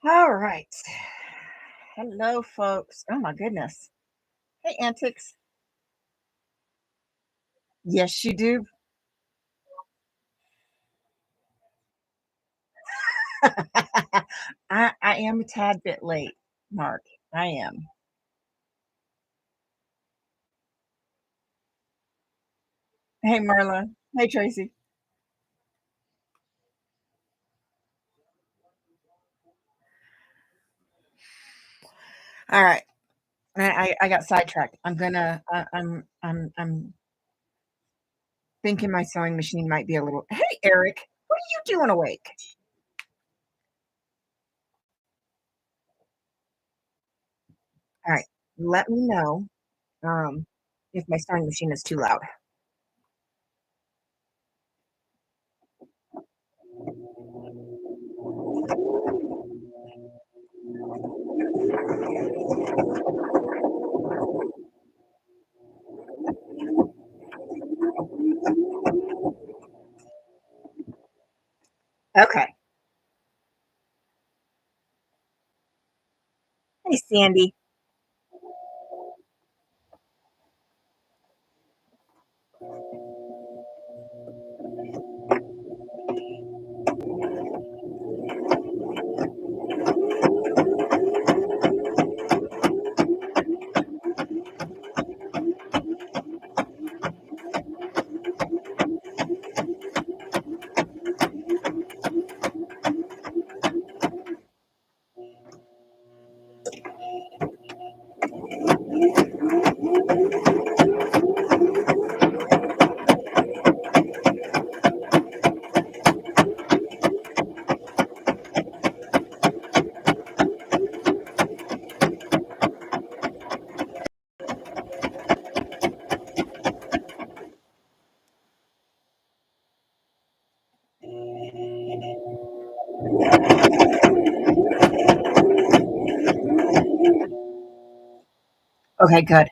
All right. Hello, folks. Oh my goodness. Hey, Antics. Yes, you do. I am a tad bit late, Mark. I am. Hey, Marla. Hey, Tracy. All right. I got sidetracked. I'm thinking my sewing machine might be a little. Hey, Eric. What are you doing awake? All right. Let me know um if my sewing machine is too loud. Okay. Hey, Sandy. Okay, good.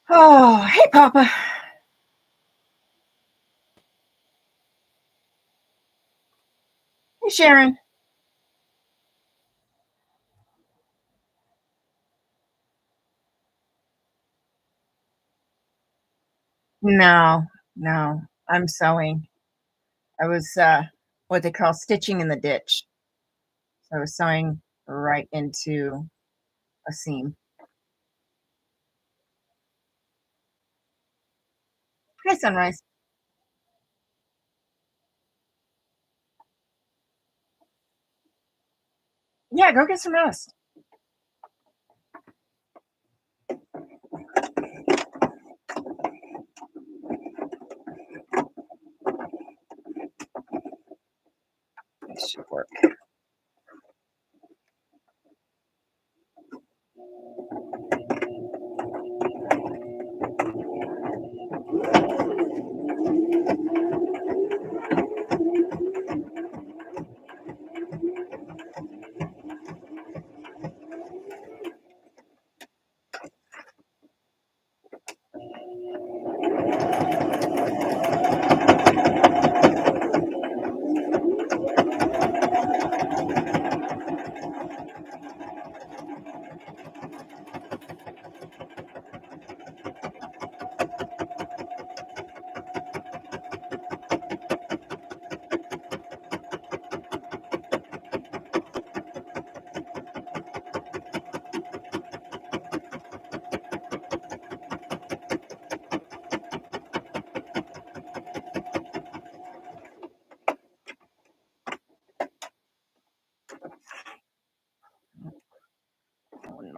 Oh, hey, Papa. Hey, Sharon. No, no, I'm sewing. I was what they call stitching in the ditch. So I was sewing right into a seam. Hi, Sunrise. Yeah, go get some rest. This should work.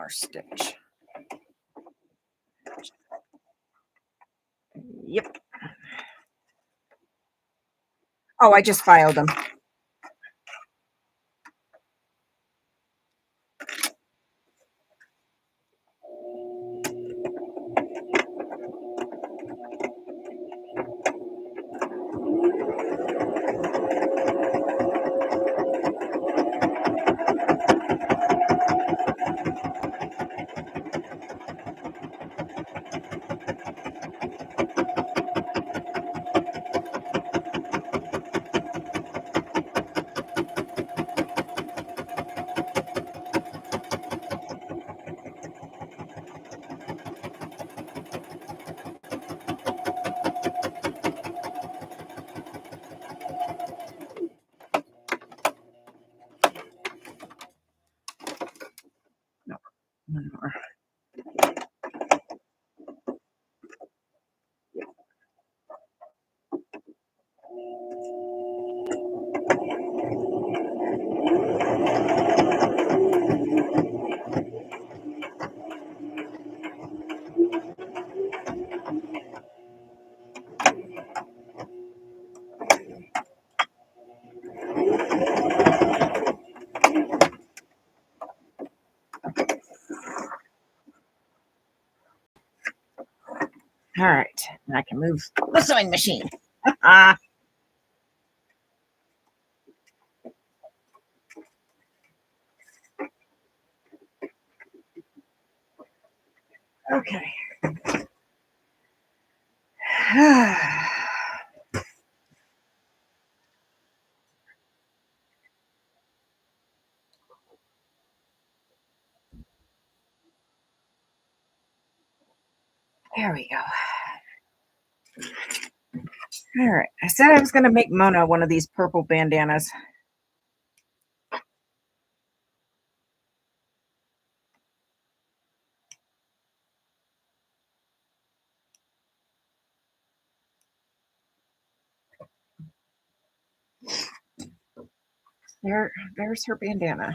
more stitch. Yep. Oh, I just filed them. No, one more. All right, and I can move the sewing machine. Okay. There we go. All right. I said I was going to make Mona one of these purple bandanas. There's her bandana.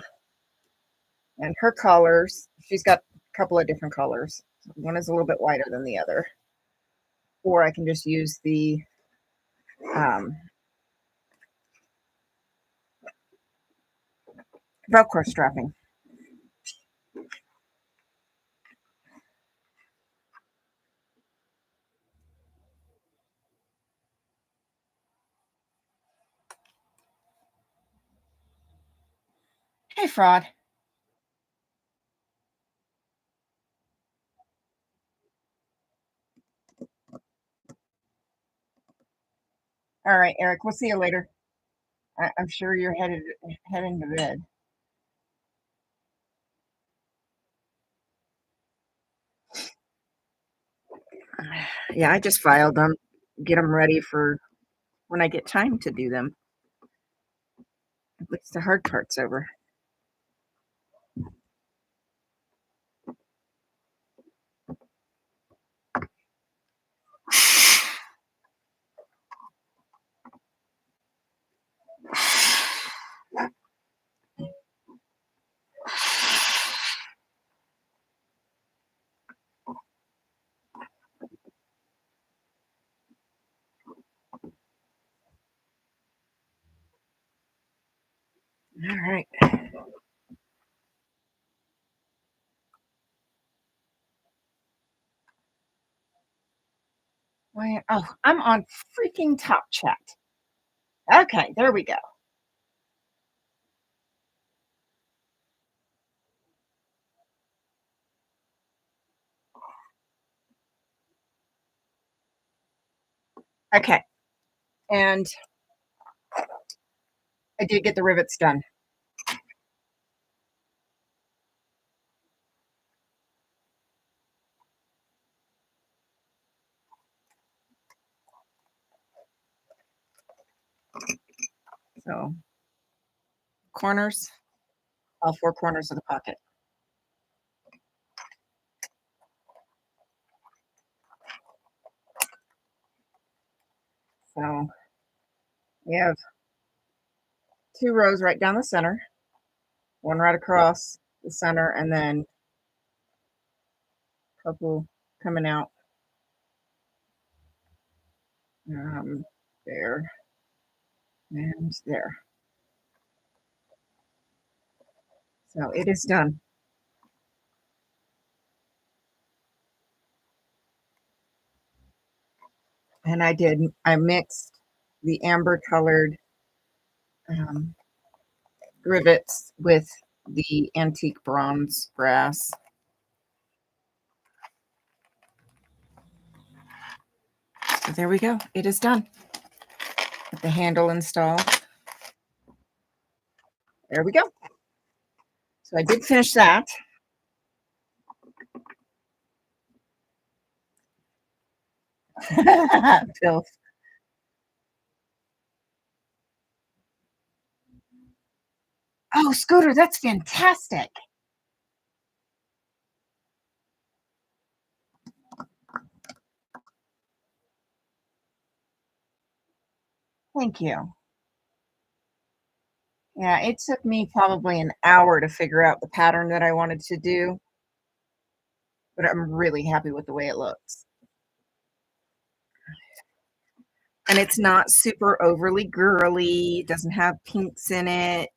And her colors, she's got a couple of different colors. One is a little bit whiter than the other. Or I can just use the Velcro strapping. Hey, Fraud. All right, Eric, we'll see you later. I'm sure you're heading to bed. Yeah, I just filed them, get them ready for when I get time to do them. At least the hard part's over. All right. Oh, I'm on freaking Top Chat. Okay, there we go. Okay, and I did get the rivets done. So, corners, all four corners of the pocket. So, we have 2 rows right down the center, one right across the center, and then couple coming out. There and there. So it is done. And I mixed the amber colored um, rivets with the antique bronze brass. So there we go. It is done. With the handle installed. There we go. So I did finish that. Bill. Oh, Scooter, that's fantastic. Thank you. Yeah, it took me probably an hour to figure out the pattern that I wanted to do, but I'm really happy with the way it looks. And it's not super overly girly, it doesn't have pinks in it,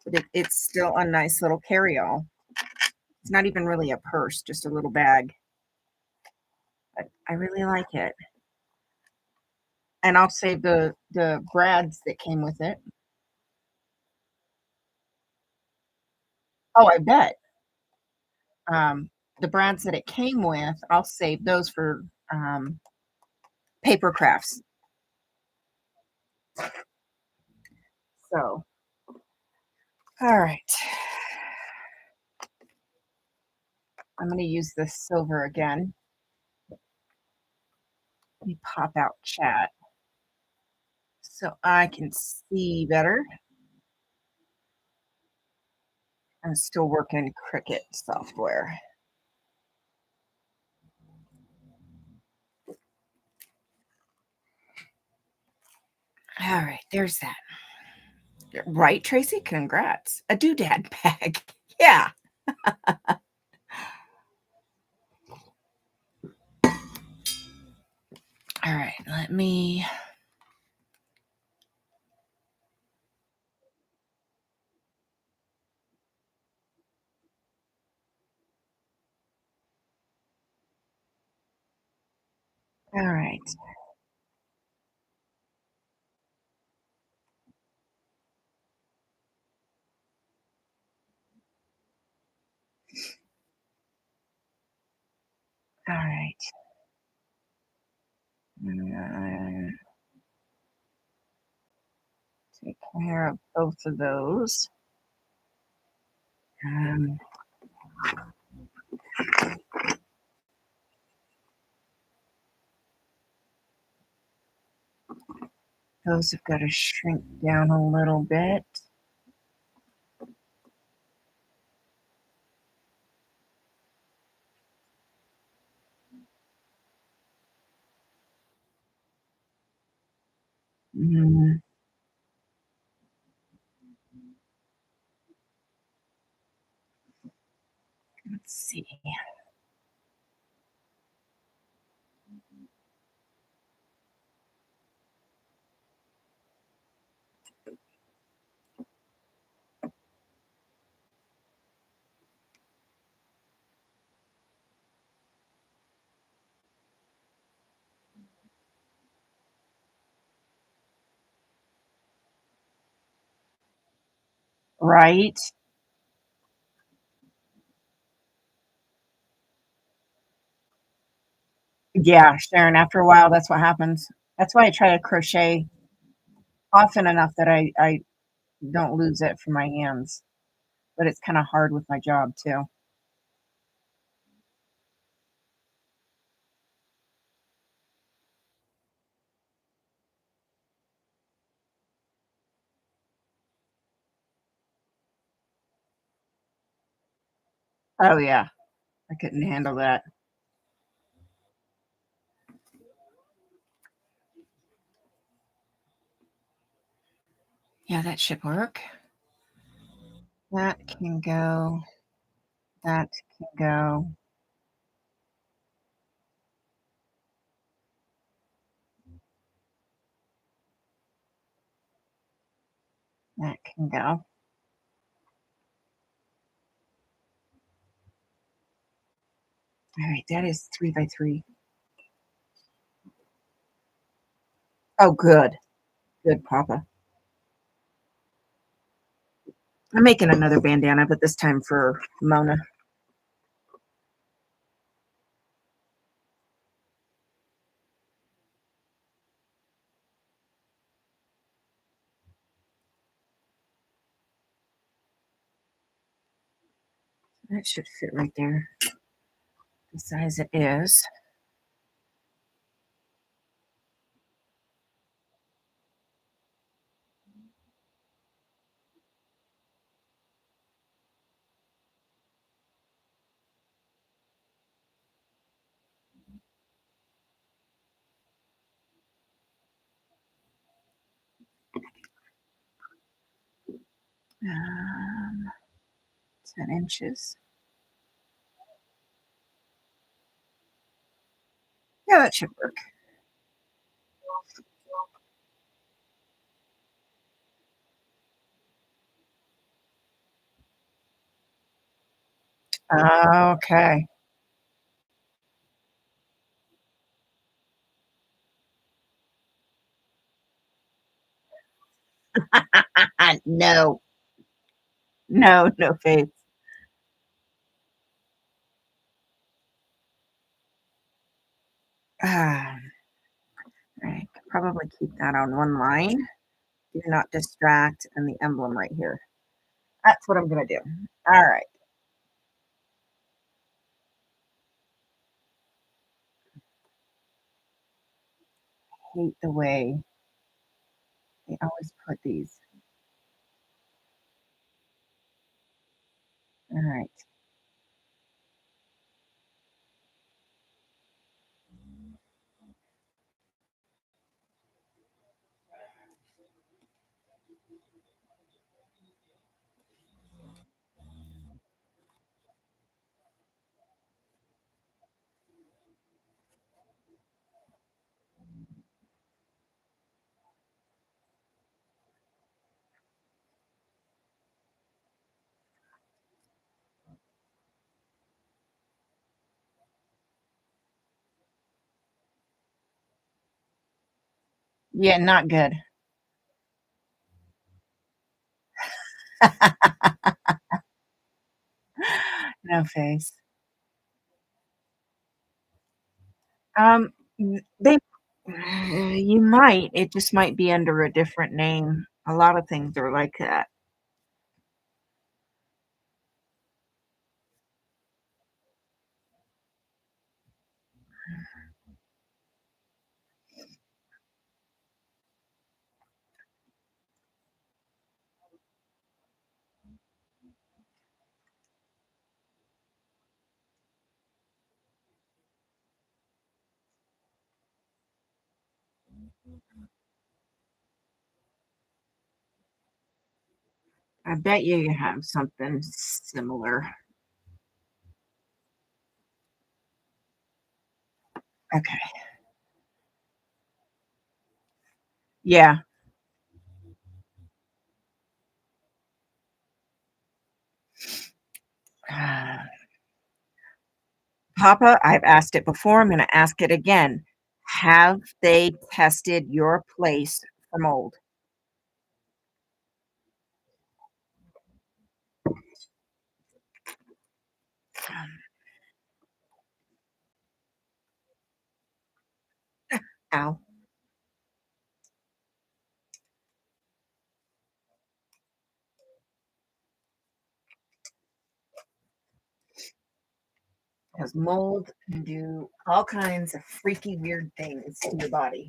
but it's still a nice little carry-all. It's not even really a purse, just a little bag. But I really like it. And I'll save the brads that came with it. Oh, I bet. Um, the brands that it came with, I'll save those for paper crafts. So, all right. I'm going to use this silver again. Let me pop out chat so I can see better. I'm still working Cricut software. All right, there's that. Right, Tracy? Congrats. A doodad bag. Yeah. All right, let me. All right. All right. Take care of both of those. Um, those have got to shrink down a little bit. Mm, let's see. Right. Yeah, Sharon, after a while, that's what happens. That's why I try to crochet often enough that I don't lose it from my hands. But it's kind of hard with my job too. Oh yeah, I couldn't handle that. Yeah, that should work. That can go That can go. That can go. All right, that is 3 by 3. Oh, good. Good, Papa. I'm making another bandana, but this time for Mona. That should fit right there, the size it is. Um, 10 inches. Yeah, that should work. Okay. No. No, no face. Ah, I could probably keep that on one line. Do not distract and the emblem right here. That's what I'm gonna do. All right. Hate the way they always put these. All right. Yeah, not good. No face. They you might. It just might be under a different name. A lot of things are like that. I bet you have something similar. Okay. Yeah. Papa, I've asked it before. I'm going to ask it again. Have they tested your place for mold? Ow. Because mold can do all kinds of freaky, weird things to your body.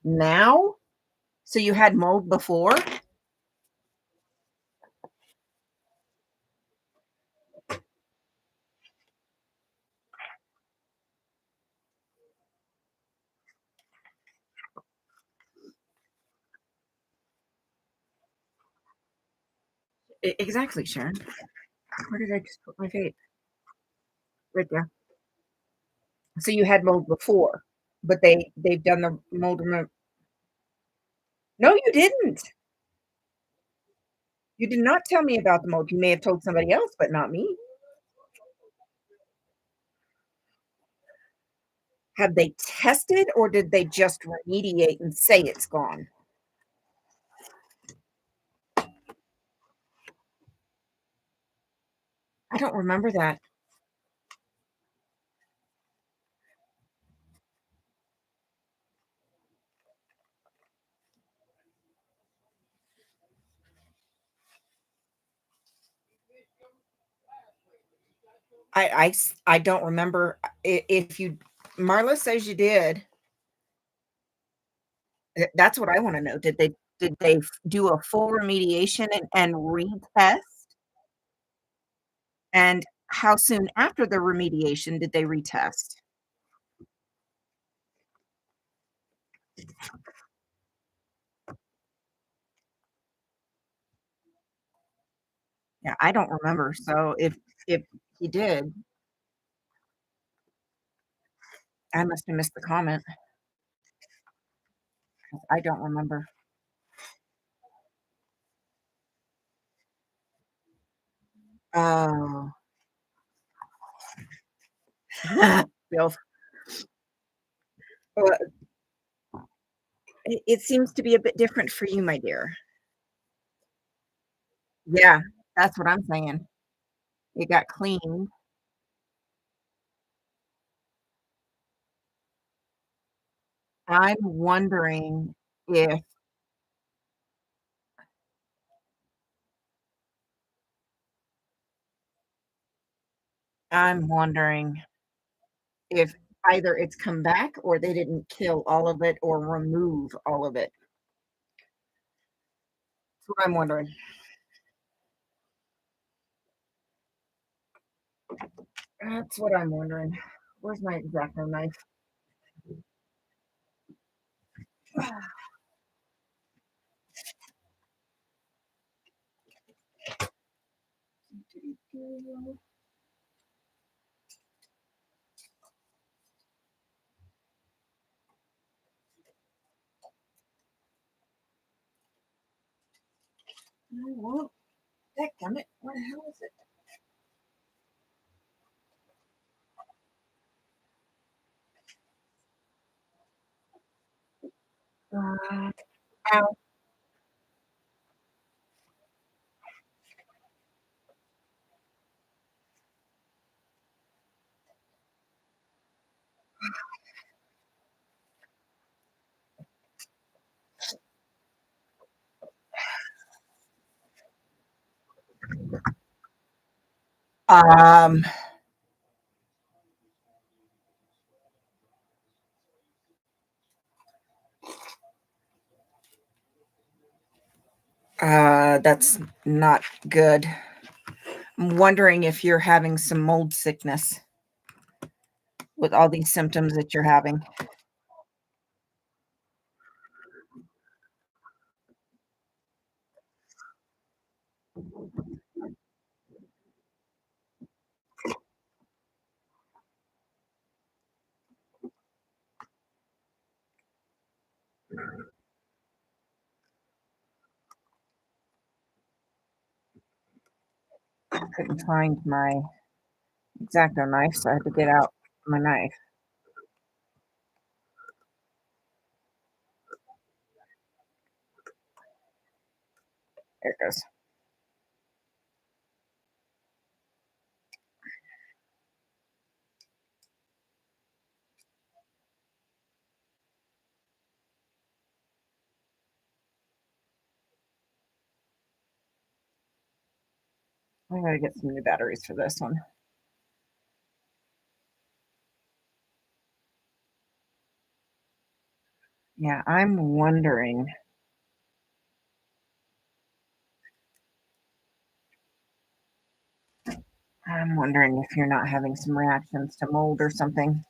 Now? So you had mold before? Exactly, Sharon. Where did I just put my vape? Right there. So you had mold before, but they've done the mold remo No, you didn't. You did not tell me about the mold. You may have told somebody else, but not me. Have they tested or did they just remediate and say it's gone? I don't remember that. I don't remember if you Marla says you did. That's what I want to know. Did they do a full remediation and retest? And how soon after the remediation did they retest? Yeah, I don't remember. So if he did, I must have missed the comment. 'Cause I don't remember. Oh, Bill, well, it seems to be a bit different for you, my dear. Yeah, that's what I'm saying. It got cleaned. I'm wondering if I'm wondering if either it's come back or they didn't kill all of it or remove all of it. That's what I'm wondering. That's what I'm wondering. Where's my X-Acto knife? Well, dadgummit, where the hell is it? Ow. Um, that's not good. I'm wondering if you're having some mold sickness with all these symptoms that you're having. I couldn't find my X-Acto knife, so I had to get out my knife. There it goes. I gotta get some new batteries for this one. Yeah, I'm wondering if you're not having some reactions to mold or something.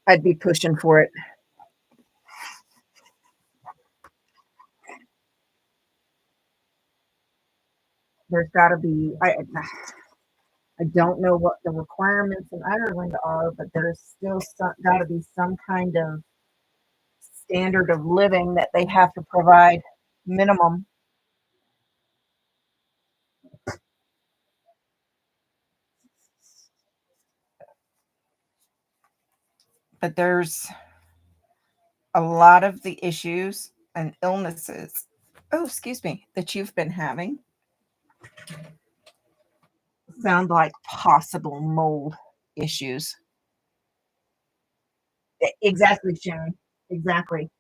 I'd be pushing for it. There's gotta be I don't know what the requirements in Ireland are, but there's still gotta be some kind of standard of living that they have to provide minimum. But there's a lot of the issues and illnesses, oh, excuse me, that you've been having sound like possible mold issues. Exactly, Sharon. Exactly.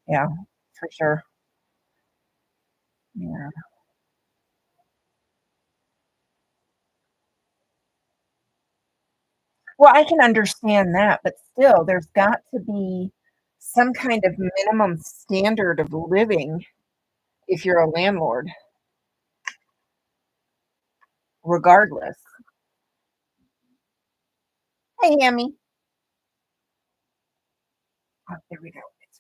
Yeah, for sure. Yeah. Well, I can understand that, but still, there's got to be some kind of minimum standard of living if you're a landlord, regardless. Hey, Hammy. Oh, there we go. It's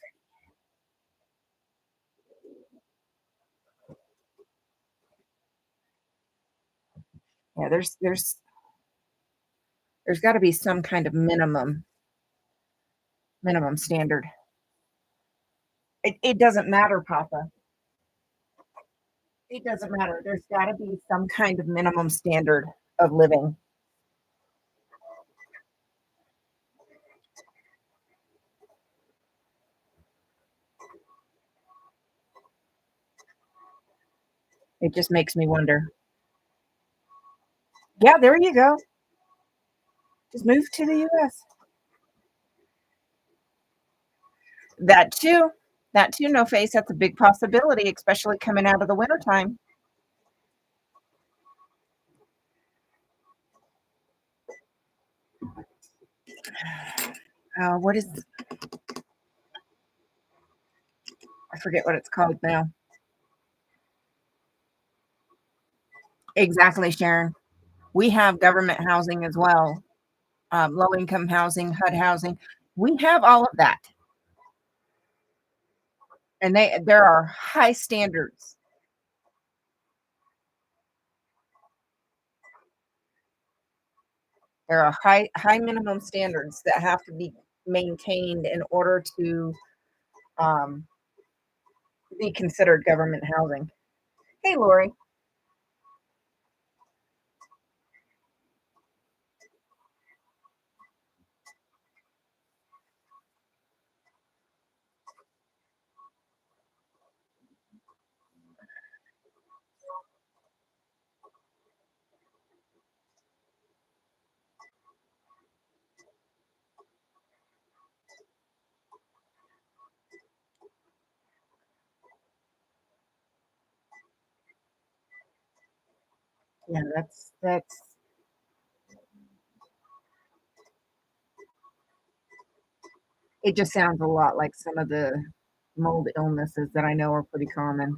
right. Yeah, there's got to be some kind of minimum standard. It doesn't matter, Papa. It doesn't matter. There's got to be some kind of minimum standard of living. It just makes me wonder. Yeah, there you go. Just move to the US. That too. That too, no face. That's a big possibility, especially coming out of the wintertime. What is I forget what it's called now. Exactly, Sharon. We have government housing as well, low income housing, HUD housing. We have all of that, and there are high standards. There are high minimum standards that have to be maintained in order to um, be considered government housing. Hey, Lori. Yeah, that's. It just sounds a lot like some of the mold illnesses that I know are pretty common.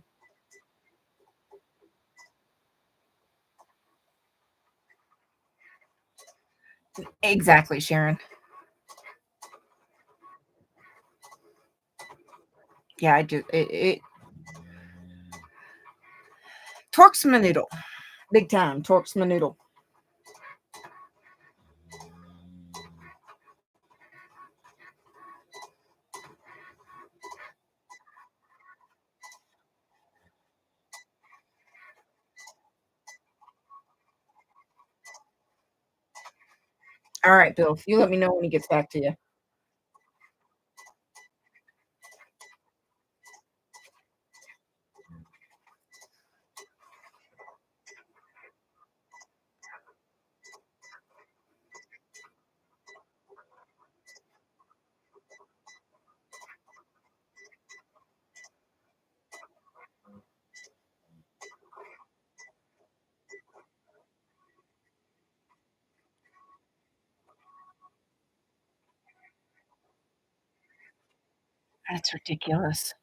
Exactly, Sharon. Yeah, I do. It torques my noodle, big time. Torques my noodle. All right, Bill. You let me know when he gets back to you. That's ridiculous.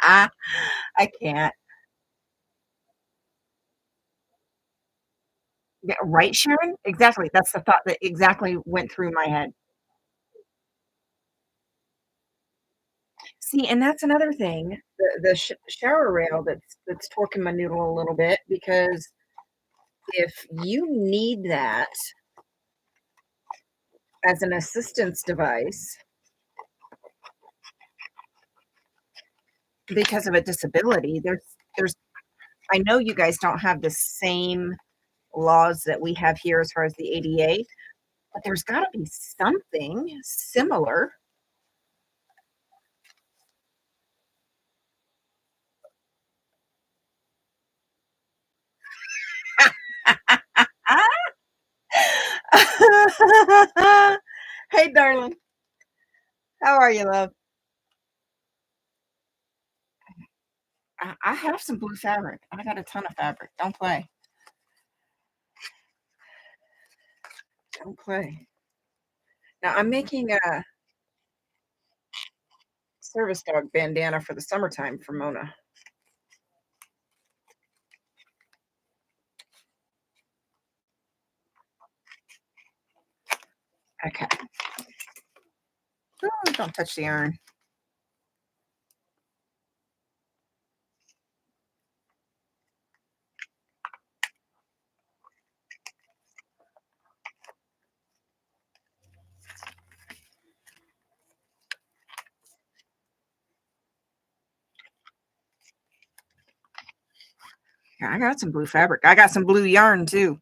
Ah, I can't. Yeah, right, Sharon? Exactly, that's the thought that exactly went through my head. See, and that's another thing, the shower rail that's torquing my noodle a little bit because if you need that as an assistance device because of a disability, there's I know you guys don't have the same laws that we have here as far as the ADA, but there's gotta be something similar. Hey, darling. How are you, love? I have some blue fabric. I got a ton of fabric. Don't play. Don't play. Now I'm making a service dog bandana for the summertime for Mona. Okay. Ooh, don't touch the iron. Yeah, I got some blue fabric. I got some blue yarn too.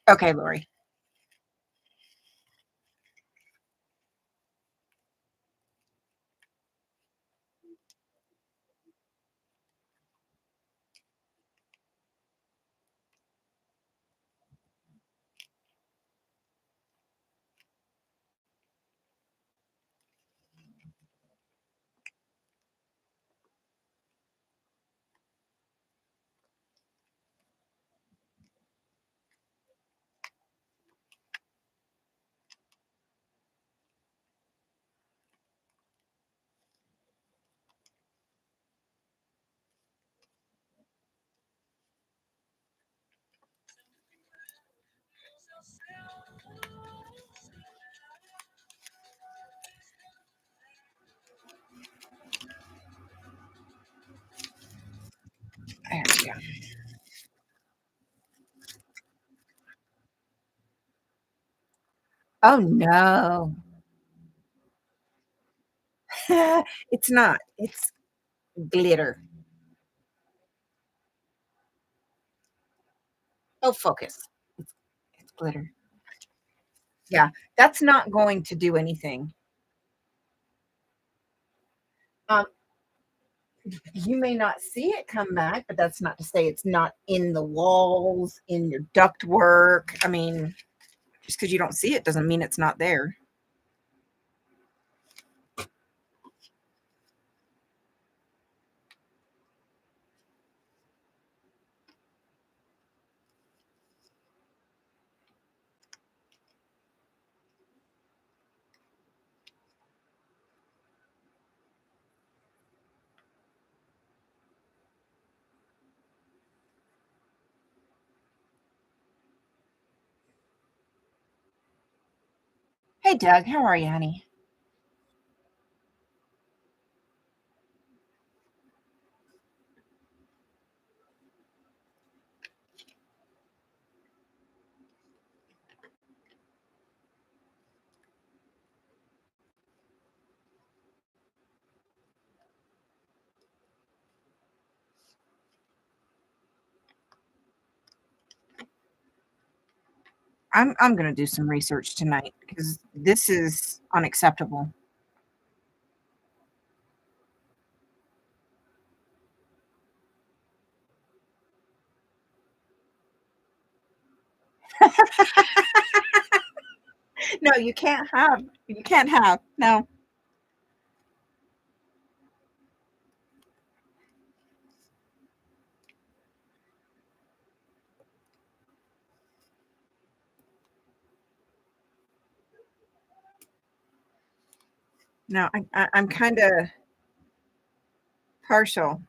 Okay, Lori. There we go. Oh no. It's not. It's glitter. Oh, focus. It's glitter. Yeah, that's not going to do anything. Um, you may not see it come back, but that's not to say it's not in the walls, in your ductwork. I mean, just because you don't see it doesn't mean it's not there. Hey, Doug, how are you, honey? I'm gonna do some research tonight because this is unacceptable. No, you can't have. No. No, I'm kinda partial.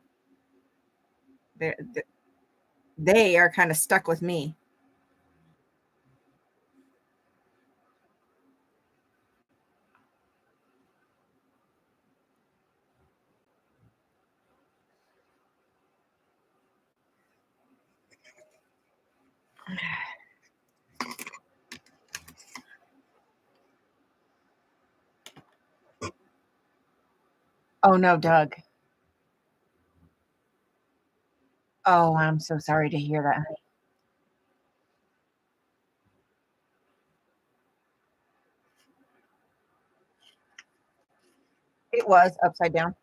They are kinda stuck with me. Oh, no, Doug. Oh, I'm so sorry to hear that, honey. It was upside down.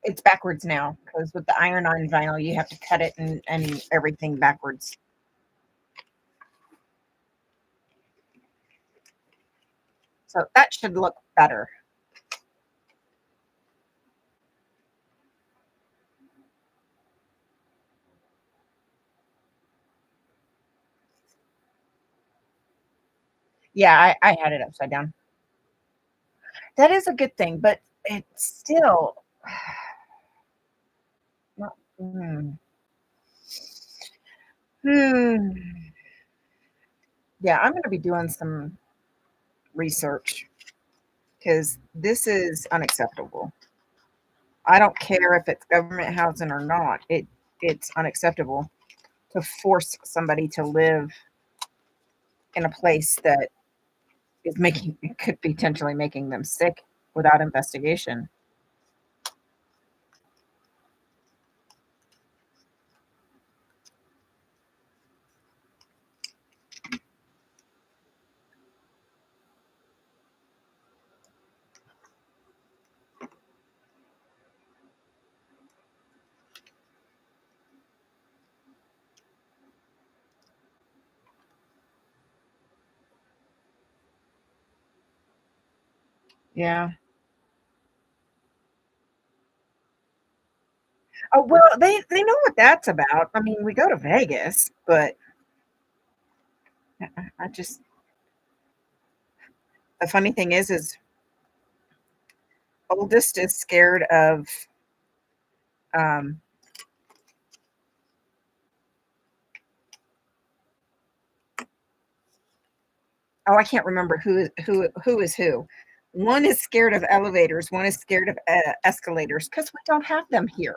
It's backwards now because with the iron-on vinyl, you have to cut it and everything backwards. So that should look better. Yeah, I had it upside down. That is a good thing, but it's still not hmm. Yeah, I'm gonna be doing some research because this is unacceptable. I don't care if it's government housing or not. It's unacceptable to force somebody to live in a place that is making could be potentially making them sick without investigation. Yeah. Oh, well, they know what that's about. I mean, we go to Vegas, but I just the funny thing is oldest is scared of um oh, I can't remember who is who. One is scared of elevators, one is scared of escalators because we don't have them here.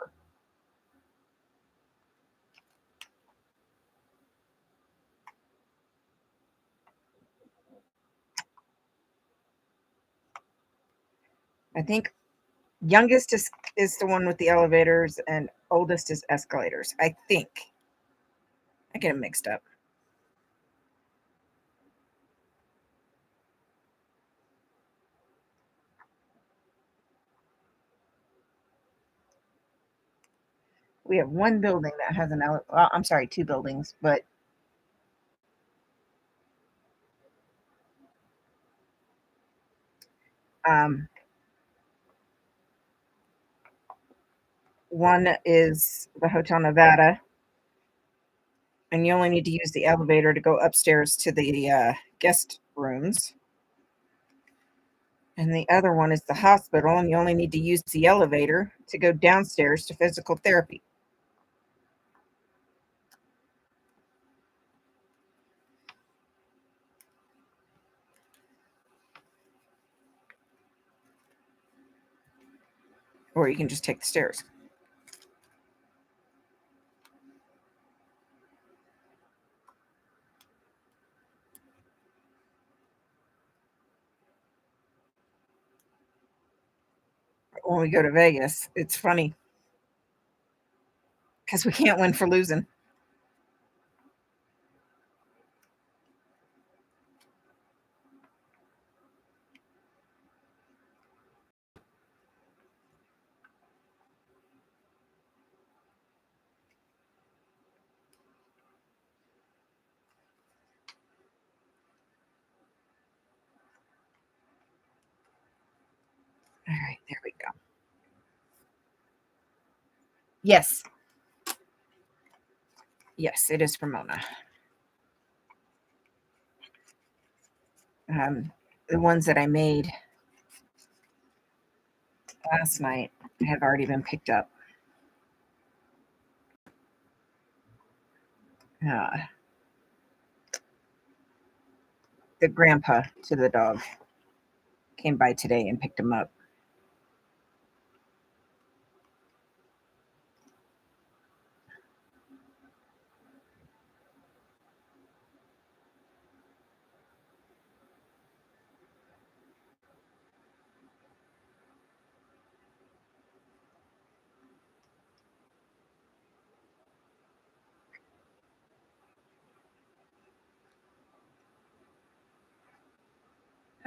I think youngest is the one with the elevators and oldest is escalators. I think. I get them mixed up. We have one building that has an well, I'm sorry, two buildings, but um, one is the Hotel Nevada, and you only need to use the elevator to go upstairs to the guest rooms. And the other one is the hospital, and you only need to use the elevator to go downstairs to physical therapy. Or you can just take the stairs. When we go to Vegas, it's funny because we can't win for losing. All right, there we go. Yes. Yes, it is from Mona. The ones that I made last night have already been picked up. Uh, the grandpa to the dog came by today and picked him up.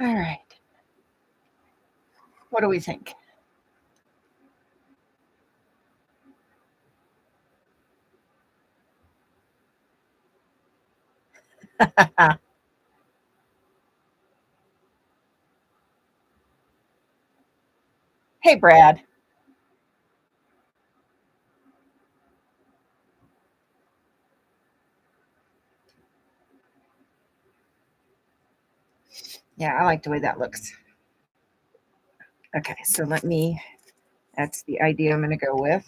All right. What do we think? Hey, Brad. Yeah, I like the way that looks. Okay, so that's the idea I'm going to go with.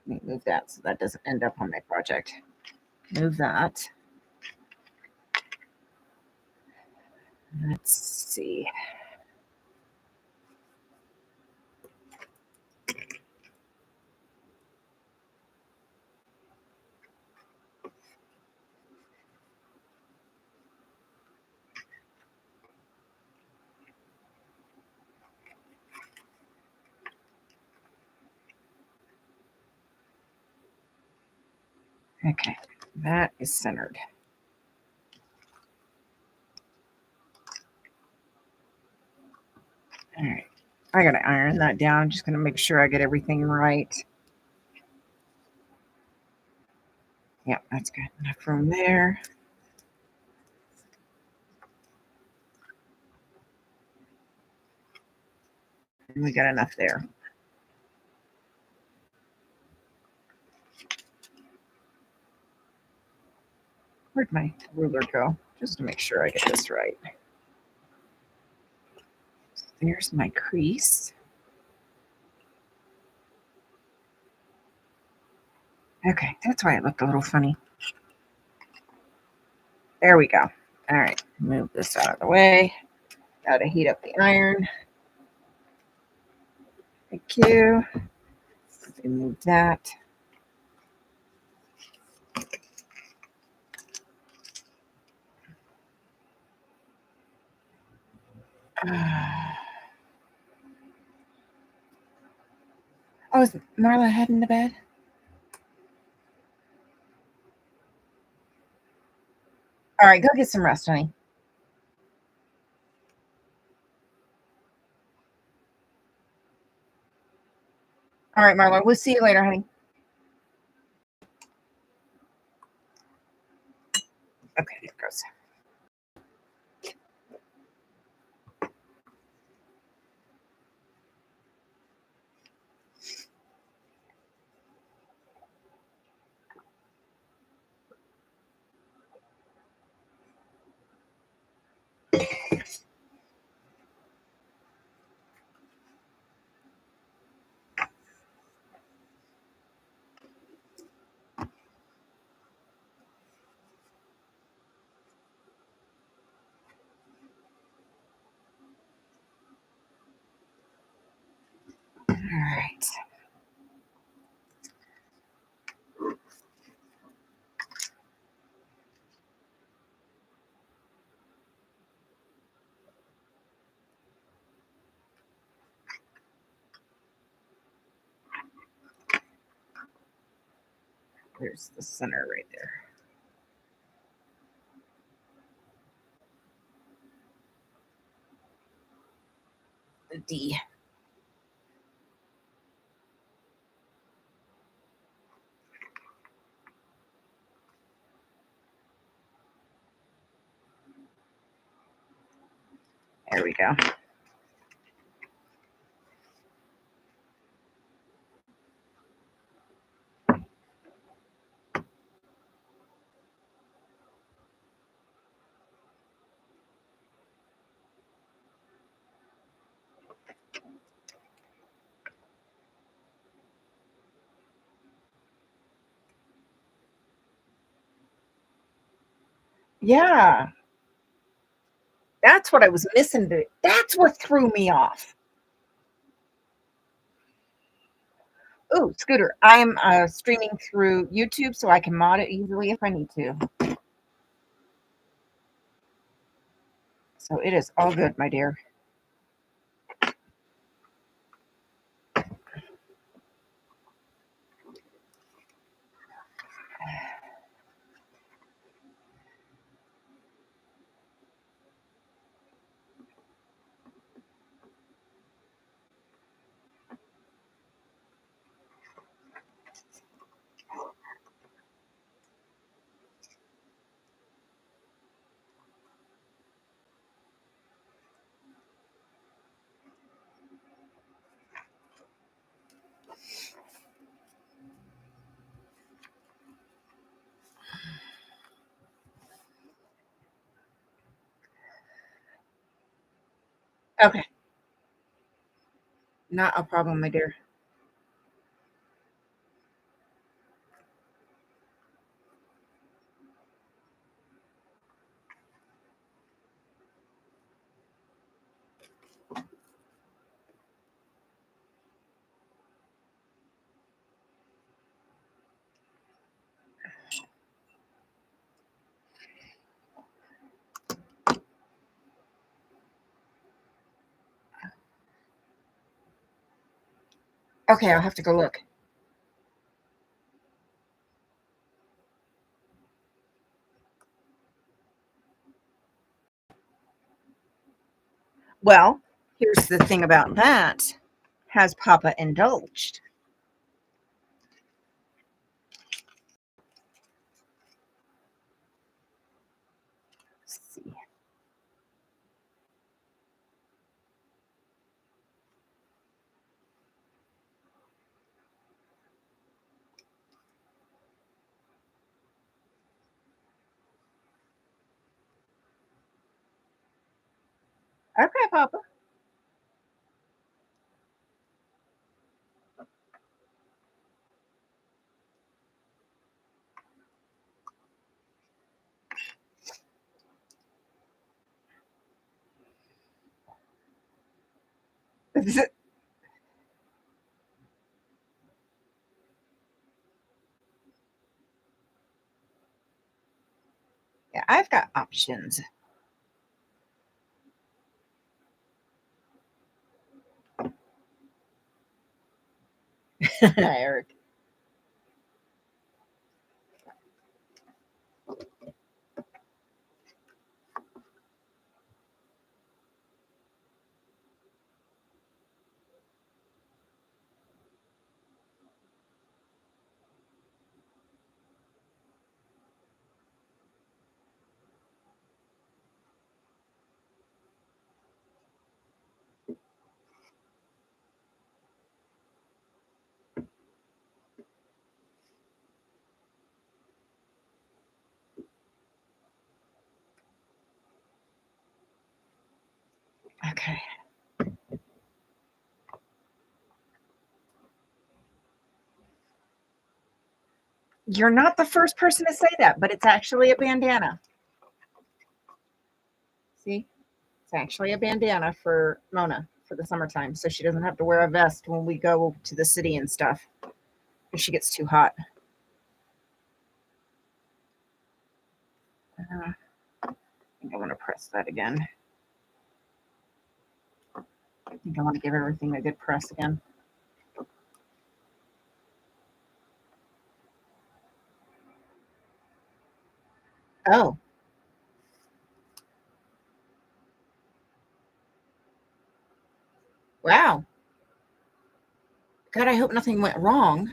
Let me move that so that doesn't end up on my project. Move that. Let's see. Okay, that is centered. All right, I got to iron that down. I'm just going to make sure I get everything right. Yeah, that's good enough from there. We got enough there. Where'd my ruler go? Just to make sure I get this right. There's my crease. Okay, that's why it looked a little funny. There we go. All right, move this out of the way. Got to heat up the iron. Thank you. Remove that. Oh, is Marla heading to bed? All right, go get some rest, honey. All right, Marla, we'll see you later, honey. Okay, there it goes. All right. There's the center right there. The D. There we go. Yeah, that's what I was missing, that's what threw me off. Ooh, Scooter, I'm, streaming through YouTube so I can mod it easily if I need to. So it is all good, my dear. Okay, not a problem, my dear. Okay, I'll have to go look. Well, here's the thing about that. Has Papa indulged? Let's see. Okay, Papa. Yeah, I've got options. Eric. Okay. You're not the first person to say that, but it's actually a bandana. See? It's actually a bandana for Mona for the summertime, so she doesn't have to wear a vest when we go to the city and stuff if she gets too hot. I think I want to press that again. I think I want to give everything a good press again. Oh, wow. God, I hope nothing went wrong.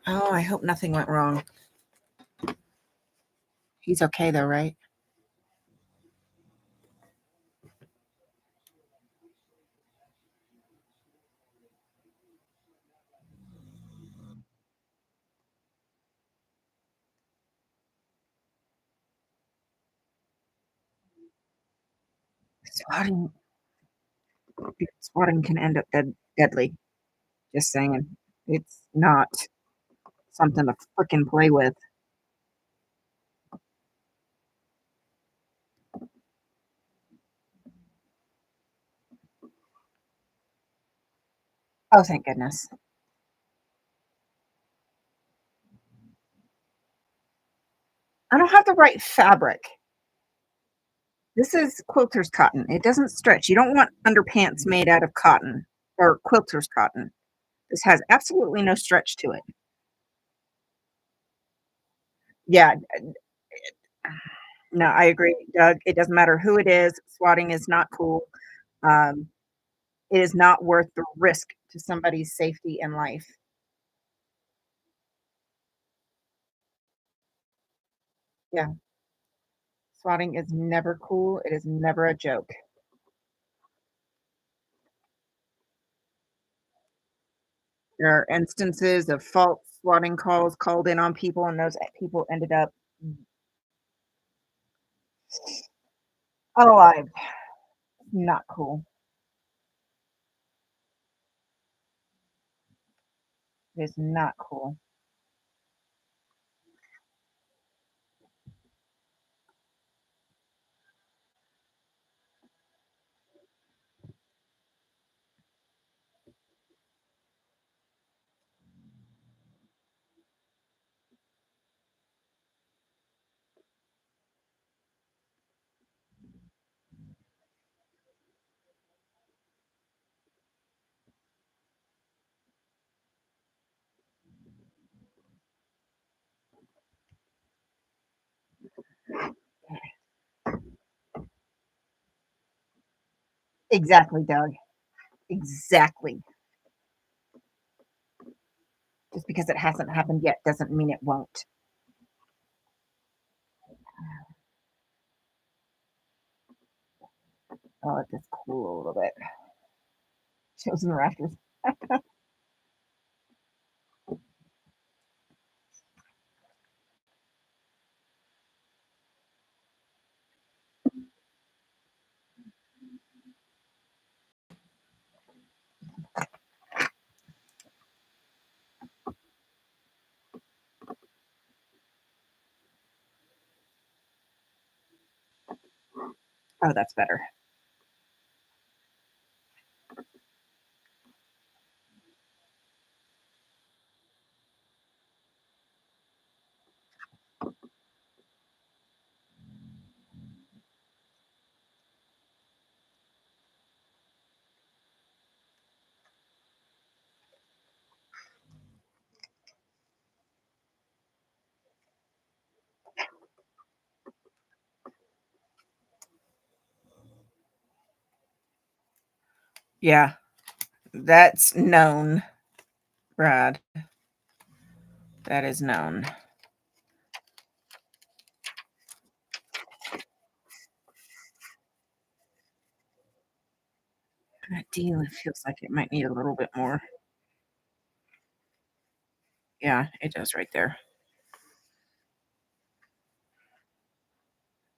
Oh, I hope nothing went wrong. He's okay though, right? Swatting, swatting can end up deadly. Just saying. It's not something to frickin' play with. Oh, thank goodness. I don't have the right fabric. This is quilter's cotton. It doesn't stretch. You don't want underpants made out of cotton or quilter's cotton. This has absolutely no stretch to it. Yeah, no, I agree, Doug. It doesn't matter who it is. Swatting is not cool. Um, it is not worth the risk to somebody's safety and life. Yeah, swatting is never cool. It is never a joke. There are instances of false swatting calls called in on people, and those people ended up unalive. Not cool. It is not cool. Exactly, Doug. Exactly. Just because it hasn't happened yet doesn't mean it won't. I'll let this cool a little bit. Shows in the rafters. Oh, that's better. Yeah, that's known, Brad. That is known. That deal feels like it might need a little bit more. Yeah, it does right there.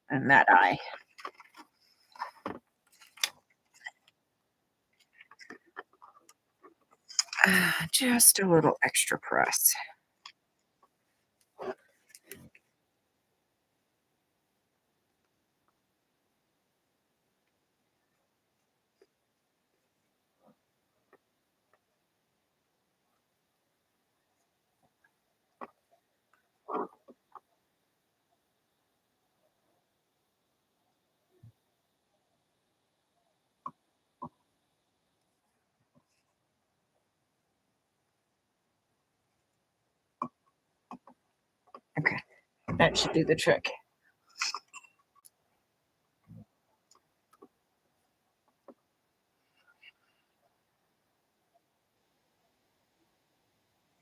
And that eye. Just a little extra press. Okay, that should do the trick.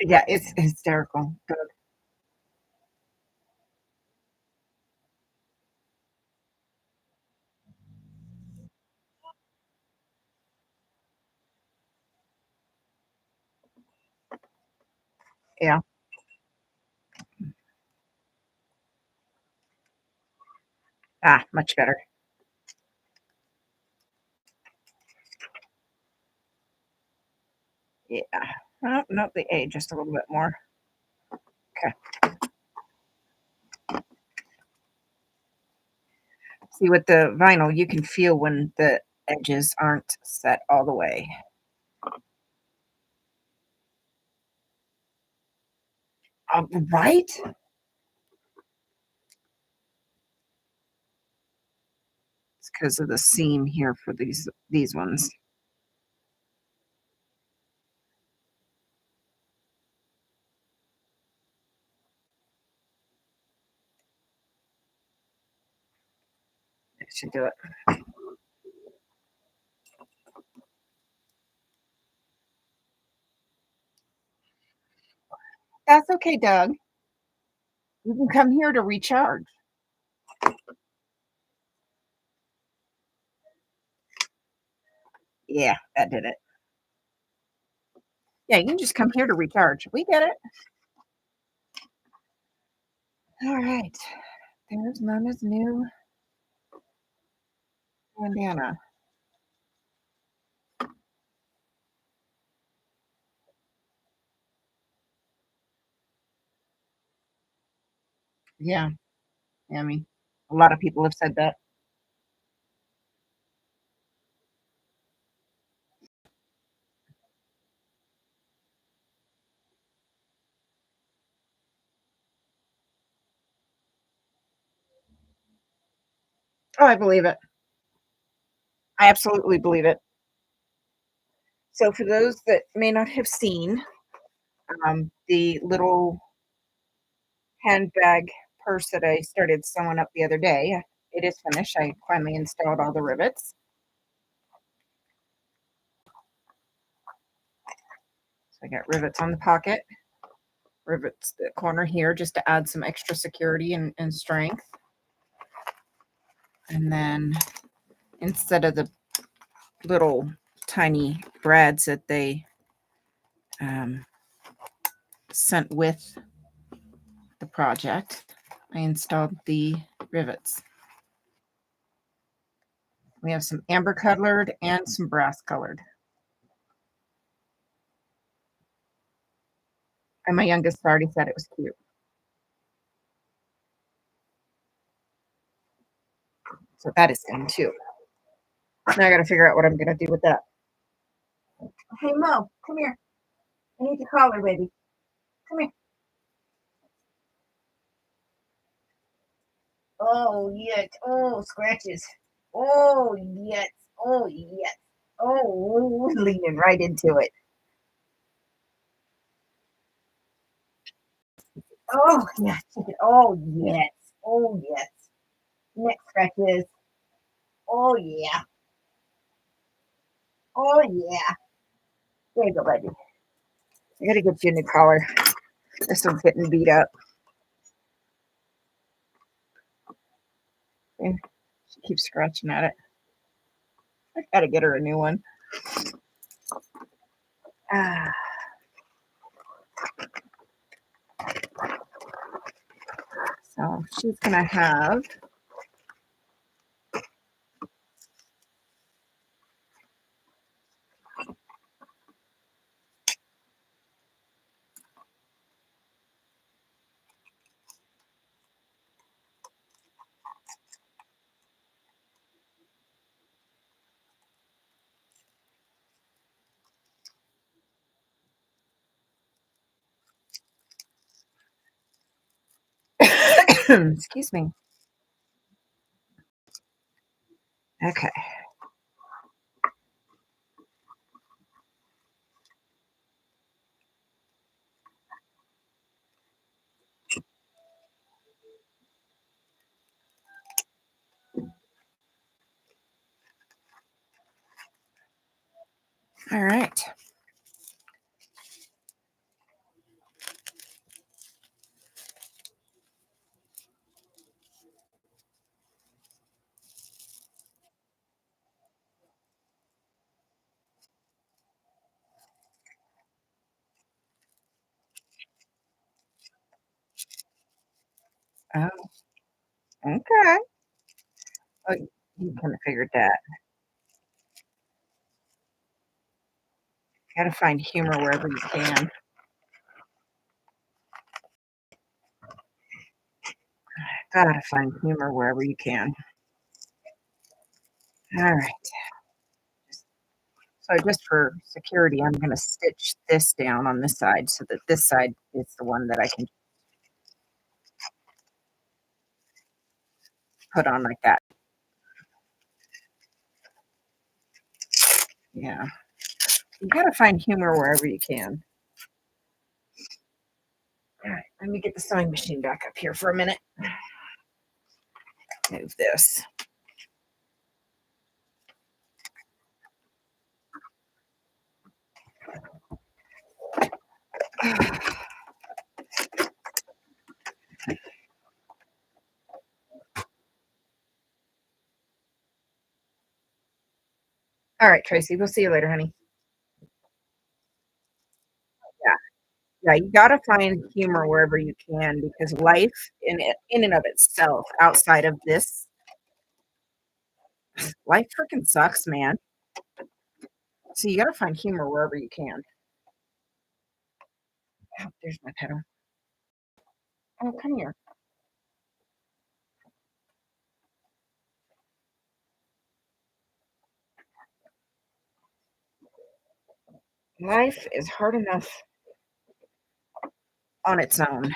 Yeah, it's hysterical. Good. Yeah. Ah, much better. Yeah. Oh, no, the A just a little bit more. Okay. See, with the vinyl, you can feel when the edges aren't set all the way. Right? It's because of the seam here for these ones. That should do it. That's okay, Doug. You can come here to recharge. Yeah, that did it. Yeah, you can just come here to recharge. We get it. All right. There's Mama's new bandana. Yeah, yummy. A lot of people have said that. Oh, I believe it. I absolutely believe it. So, for those that may not have seen, the little handbag purse that I started sewing up the other day, it is finished. I finally installed all the rivets. So, I got rivets on the pocket, rivets the corner here just to add some extra security and strength. And then instead of the little tiny brads that they um, sent with the project, I installed the rivets. We have some amber colored and some brass colored. And my youngest already said it was cute. So that is done too. Now I got to figure out what I'm going to do with that. Hey, Mo, come here. I need your collar, baby. Come here. Oh, yes. Oh, scratches. Oh, yes. Oh, yes. Oh, leaning right into it. Oh, yes. Oh, yes. Oh, yes. Neck scratches. Oh, yeah. Oh, yeah. There you go, baby. I got to get you a new collar. This one's getting beat up. And she keeps scratching at it. I got to get her a new one. Ah, so she's going to have excuse me. Okay. All right. Oh, okay. Oh, you kind of figured that. Gotta find humor wherever you can. Gotta find humor wherever you can. All right. So just for security, I'm gonna stitch this down on this side so that this side is the one that I can put on like that. Yeah. You gotta find humor wherever you can. All right, let me get the sewing machine back up here for a minute. Move this. All right, Tracy, we'll see you later, honey. Yeah, yeah, you gotta find humor wherever you can because life in and of itself, outside of this, life freaking sucks, man. So you gotta find humor wherever you can. Oh, there's my pedal. Oh, come here. Life is hard enough on its own.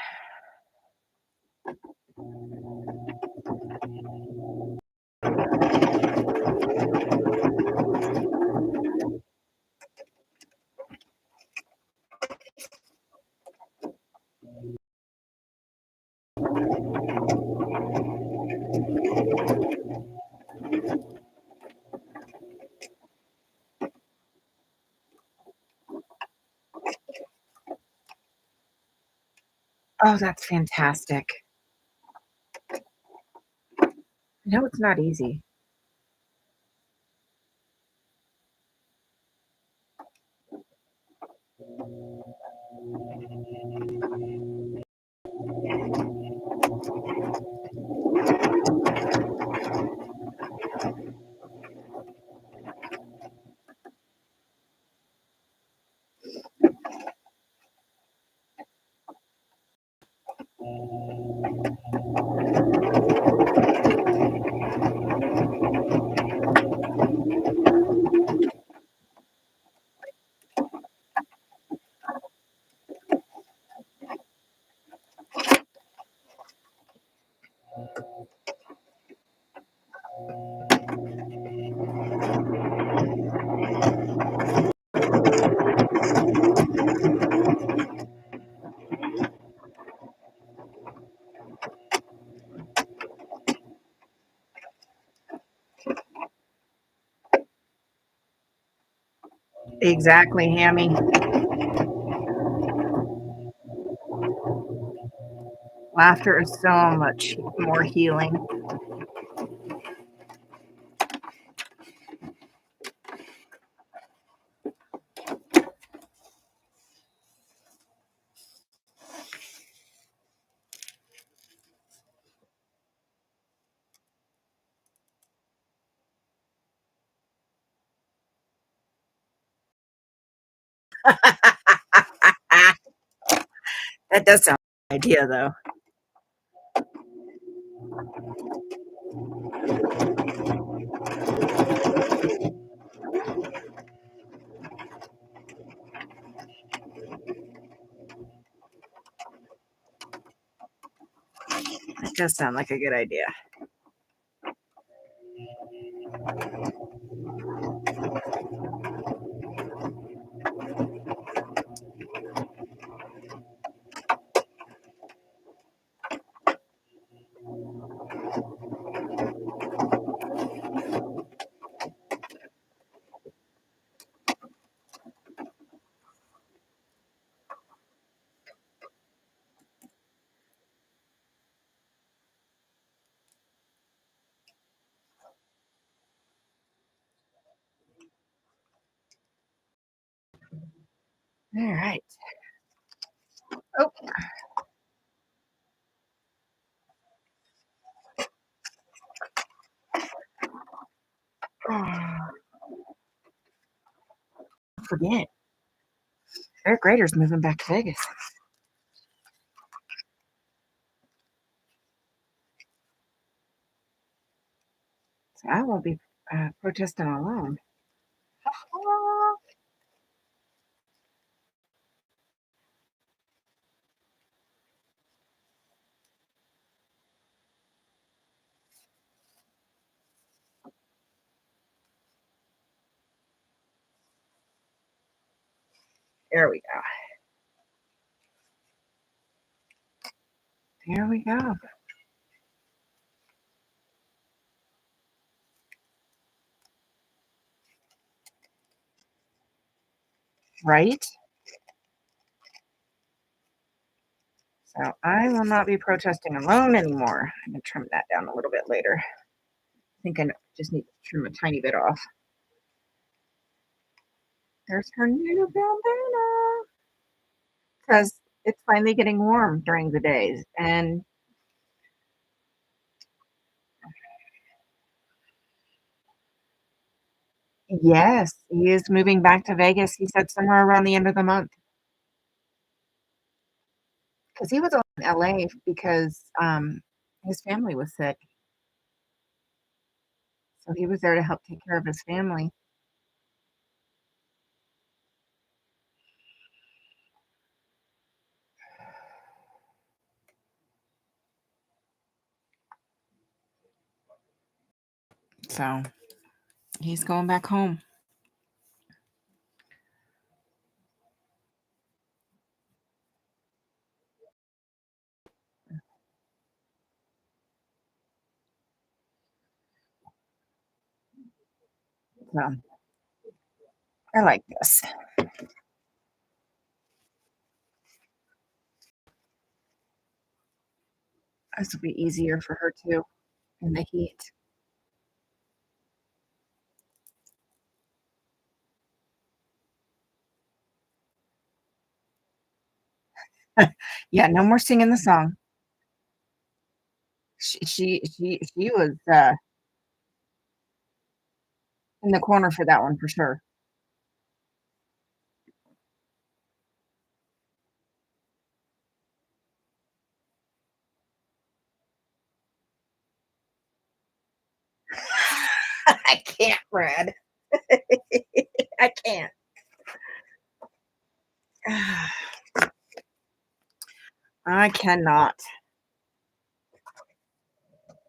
Oh, that's fantastic. No, it's not easy. Exactly, Hammy. Laughter is so much more healing. That does sound like an idea, though. That does sound like a good idea. All right. Oh, forget. Third graders moving back to Vegas. So I won't be protesting alone. Ah, there we go. There we go. Right? So I will not be protesting alone anymore. I'm gonna trim that down a little bit later. I think I just need to trim a tiny bit off. There's her new bandana because it's finally getting warm during the days. And yes, he is moving back to Vegas. He said somewhere around the end of the month because he was in LA because his family was sick. So he was there to help take care of his family. So he's going back home. So I like this. This will be easier for her too in the heat. Yeah, no more singing the song. She was in the corner for that one for sure. I can't, Brad. I can't. I cannot.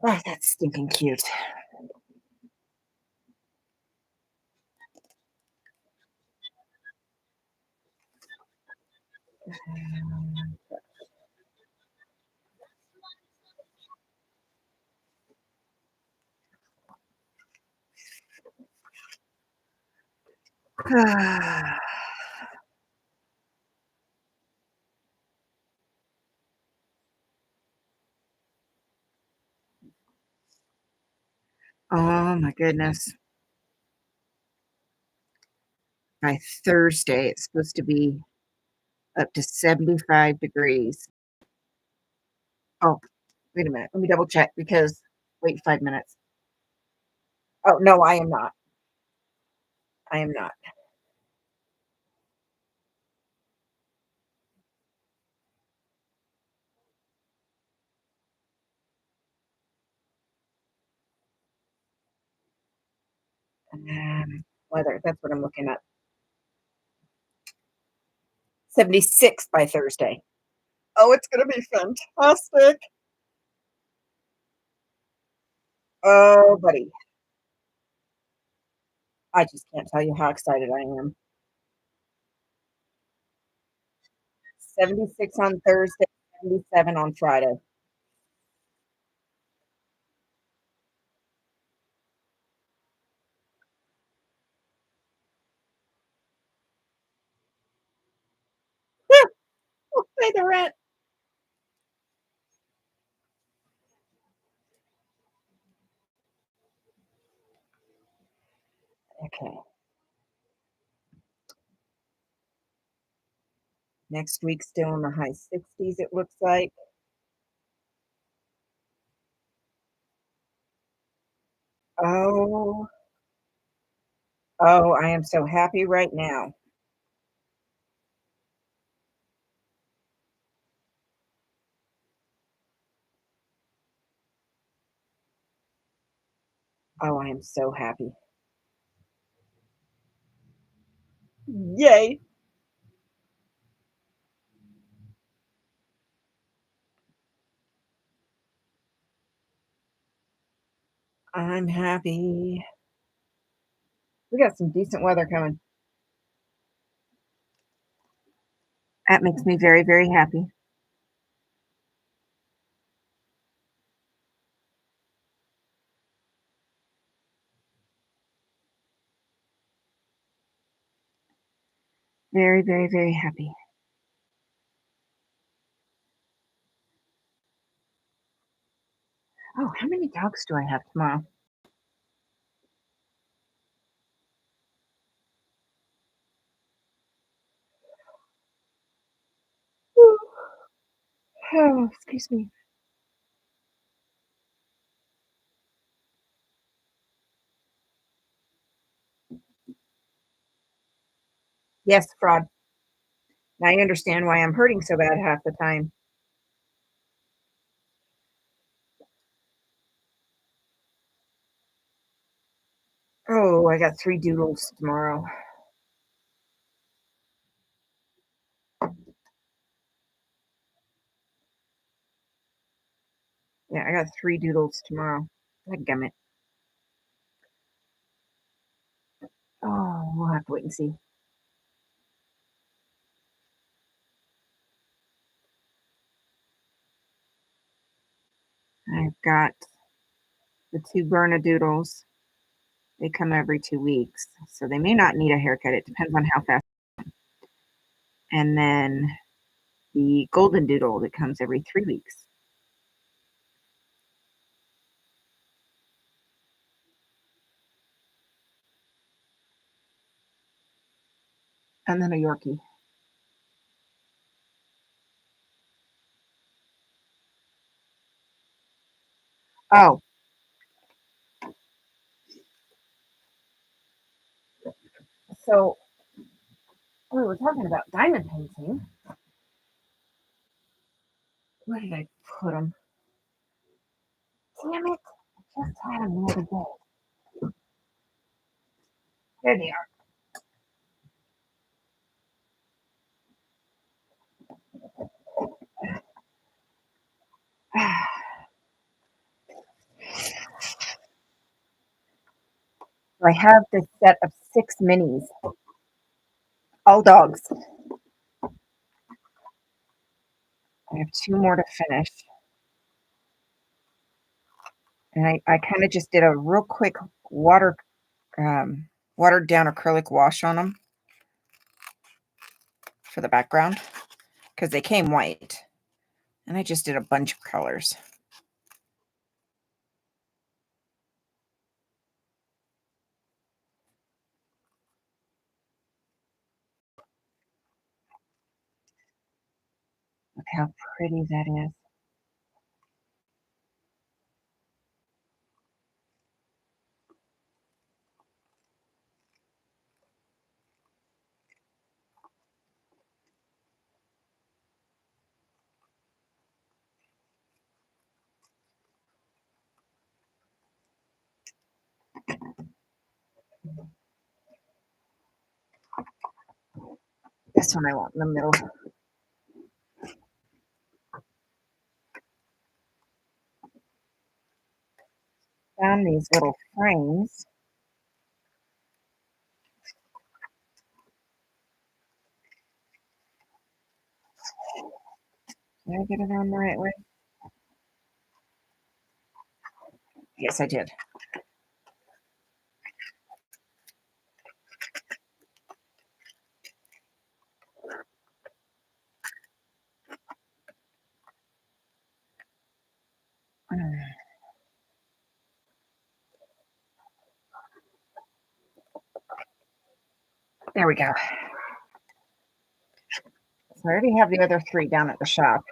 Oh, that's stinking cute. Oh my goodness. By Thursday, it's supposed to be up to 75 degrees. Oh, wait a minute. Let me double check because wait 5 minutes. Oh, no, I am not. I am not. Weather, that's what I'm looking at. 76 by Thursday. Oh, it's gonna be fantastic. Oh, buddy. I just can't tell you how excited I am. 76 on Thursday, 77 on Friday. Woo! We'll pay the rent. Okay. Next week, still in the high 60s, it looks like. Oh, oh, I am so happy right now. Oh, I am so happy. Yay. I'm happy. We got some decent weather coming. That makes me very, very happy. Very, very, very happy. Oh, how many dogs do I have tomorrow? Whew. Oh, excuse me. Yes, fraud. Now I understand why I'm hurting so bad half the time. Oh, I got 3 doodles tomorrow. Yeah, I got 3 doodles tomorrow. Dadgummit. Oh, we'll have to wait and see. I've got the 2 Bernedoodles. They come every 2 weeks, so they may not need a haircut. It depends on how fast. And then the Golden Doodle that comes every 3 weeks. And then a Yorkie. Oh, so we were talking about diamond painting. Where did I put them? Damn it! I just had them the other day. There they are. I have this set of 6 minis, all dogs. I have 2 more to finish. And I kind of just did a real quick water, watered down acrylic wash on them for the background because they came white. And I just did a bunch of colors. Look how pretty that is. This one I want in the middle. Found these little frames. Did I get it on the right way? Yes, I did. There we go. So I already have the other 3 down at the shop.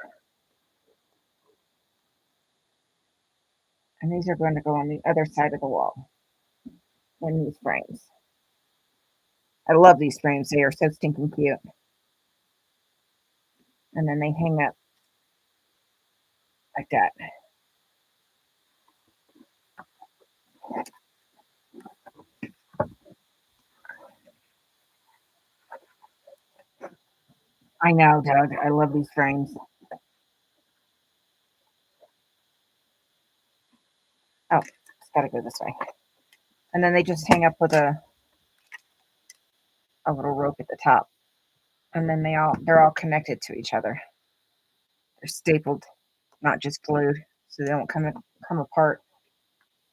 And these are going to go on the other side of the wall in these frames. I love these frames. They are so stinking cute. And then they hang up like that. I know, Doug. I love these frames. Oh, it's gotta go this way. And then they just hang up with a little rope at the top. And then they're all connected to each other. They're stapled, not just glued, so they don't come apart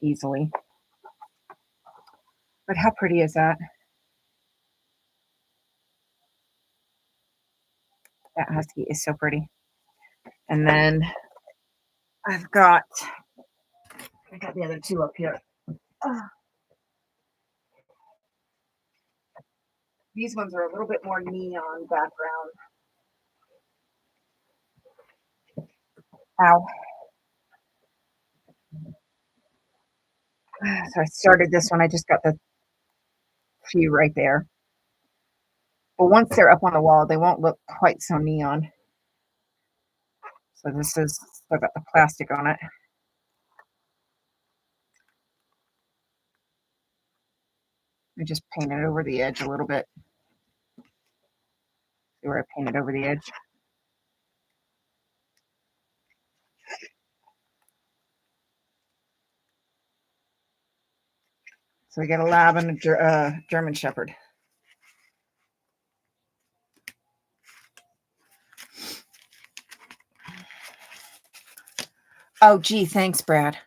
easily. But how pretty is that? That husky is so pretty. And then I've got I got the other two up here. Ah, these ones are a little bit more neon background. Ow. So I started this one. I just got the few right there. But once they're up on the wall, they won't look quite so neon. So this is still got the plastic on it. I just painted over the edge a little bit. See where I painted over the edge? So we got a lab and a German Shepherd. Oh, gee, thanks, Brad.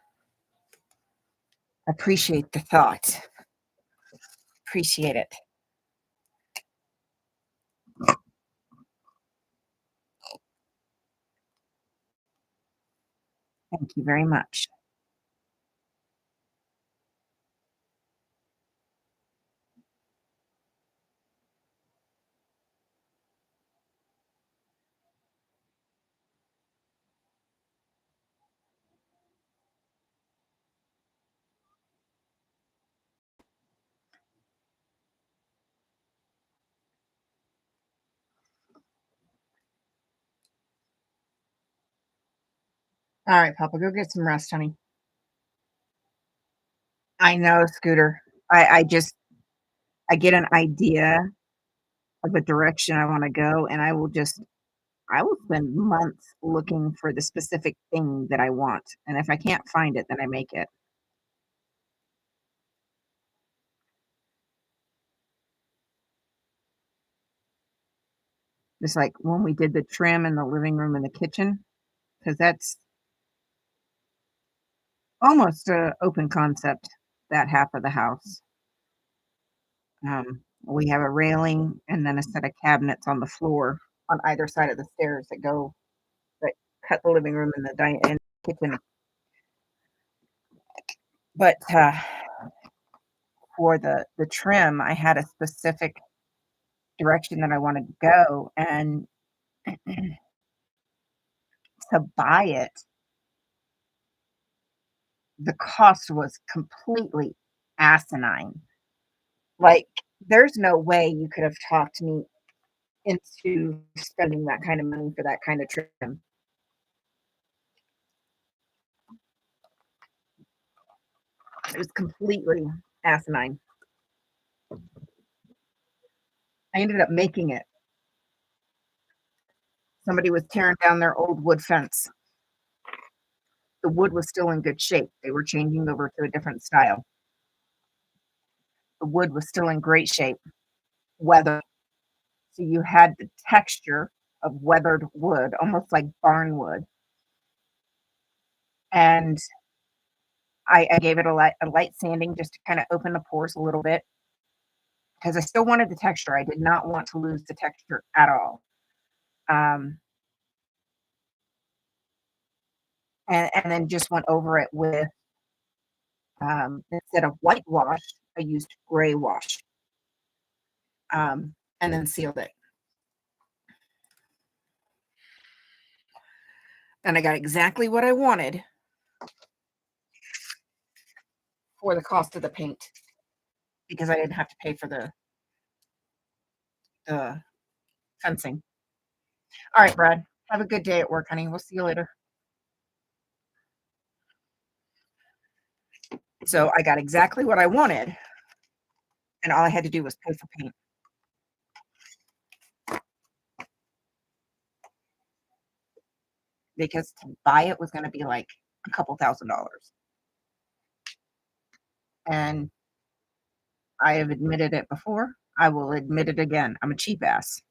Appreciate the thought. Appreciate it. Thank you very much. All right, Papa, go get some rest, honey. I know, Scooter. I just I get an idea of a direction I want to go, and I will spend months looking for the specific thing that I want. And if I can't find it, then I make it. Just like when we did the trim in the living room and the kitchen, because that's almost a open concept, that half of the house. We have a railing and then a set of cabinets on the floor on either side of the stairs that cut the living room and the dining and kitchen. But for the trim, I had a specific direction that I wanted to go, and to buy it, the cost was completely asinine. Like, there's no way you could have talked me into spending that kind of money for that kind of trim. It was completely asinine. I ended up making it. Somebody was tearing down their old wood fence. The wood was still in good shape. They were changing over to a different style. The wood was still in great shape, weathered. So you had the texture of weathered wood, almost like barn wood. And I gave it a light sanding just to kind of open the pores a little bit because I still wanted the texture. I did not want to lose the texture at all. Um, and then just went over it with instead of whitewash, I used gray wash, and then sealed it. And I got exactly what I wanted for the cost of the paint because I didn't have to pay for the fencing. All right, Brad. Have a good day at work, honey. We'll see you later. So I got exactly what I wanted, and all I had to do was pay for paint. because to buy it was gonna be like a couple $1,000. And I have admitted it before. I will admit it again. I'm a cheap ass.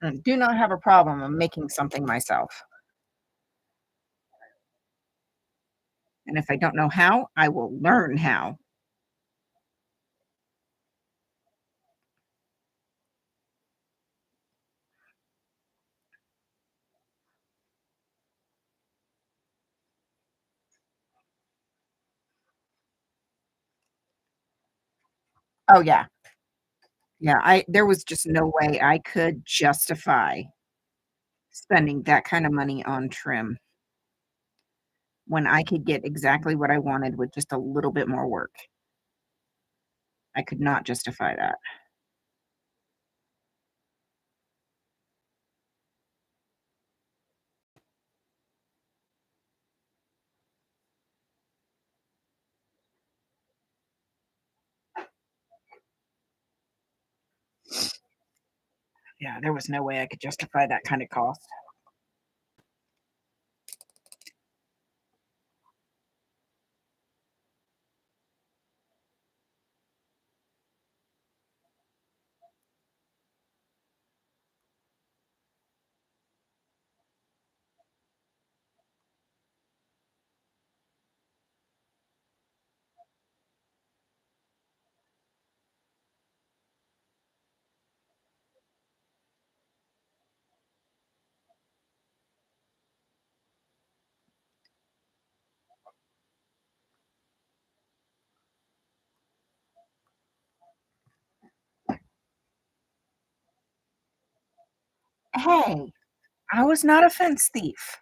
And do not have a problem of making something myself. And if I don't know how, I will learn how. Oh, yeah. Yeah, I there was just no way I could justify spending that kind of money on trim when I could get exactly what I wanted with just a little bit more work. I could not justify that. Yeah, there was no way I could justify that kind of cost. Hey, I was not a fence thief.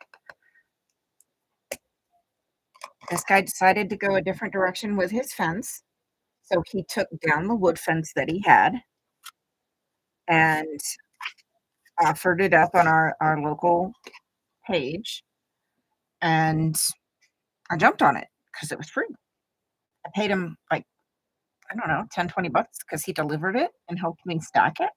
This guy decided to go a different direction with his fence. So he took down the wood fence that he had and offered it up on our local page. And I jumped on it because it was free. I paid him like, I don't know, 10, $20 because he delivered it and helped me stack it.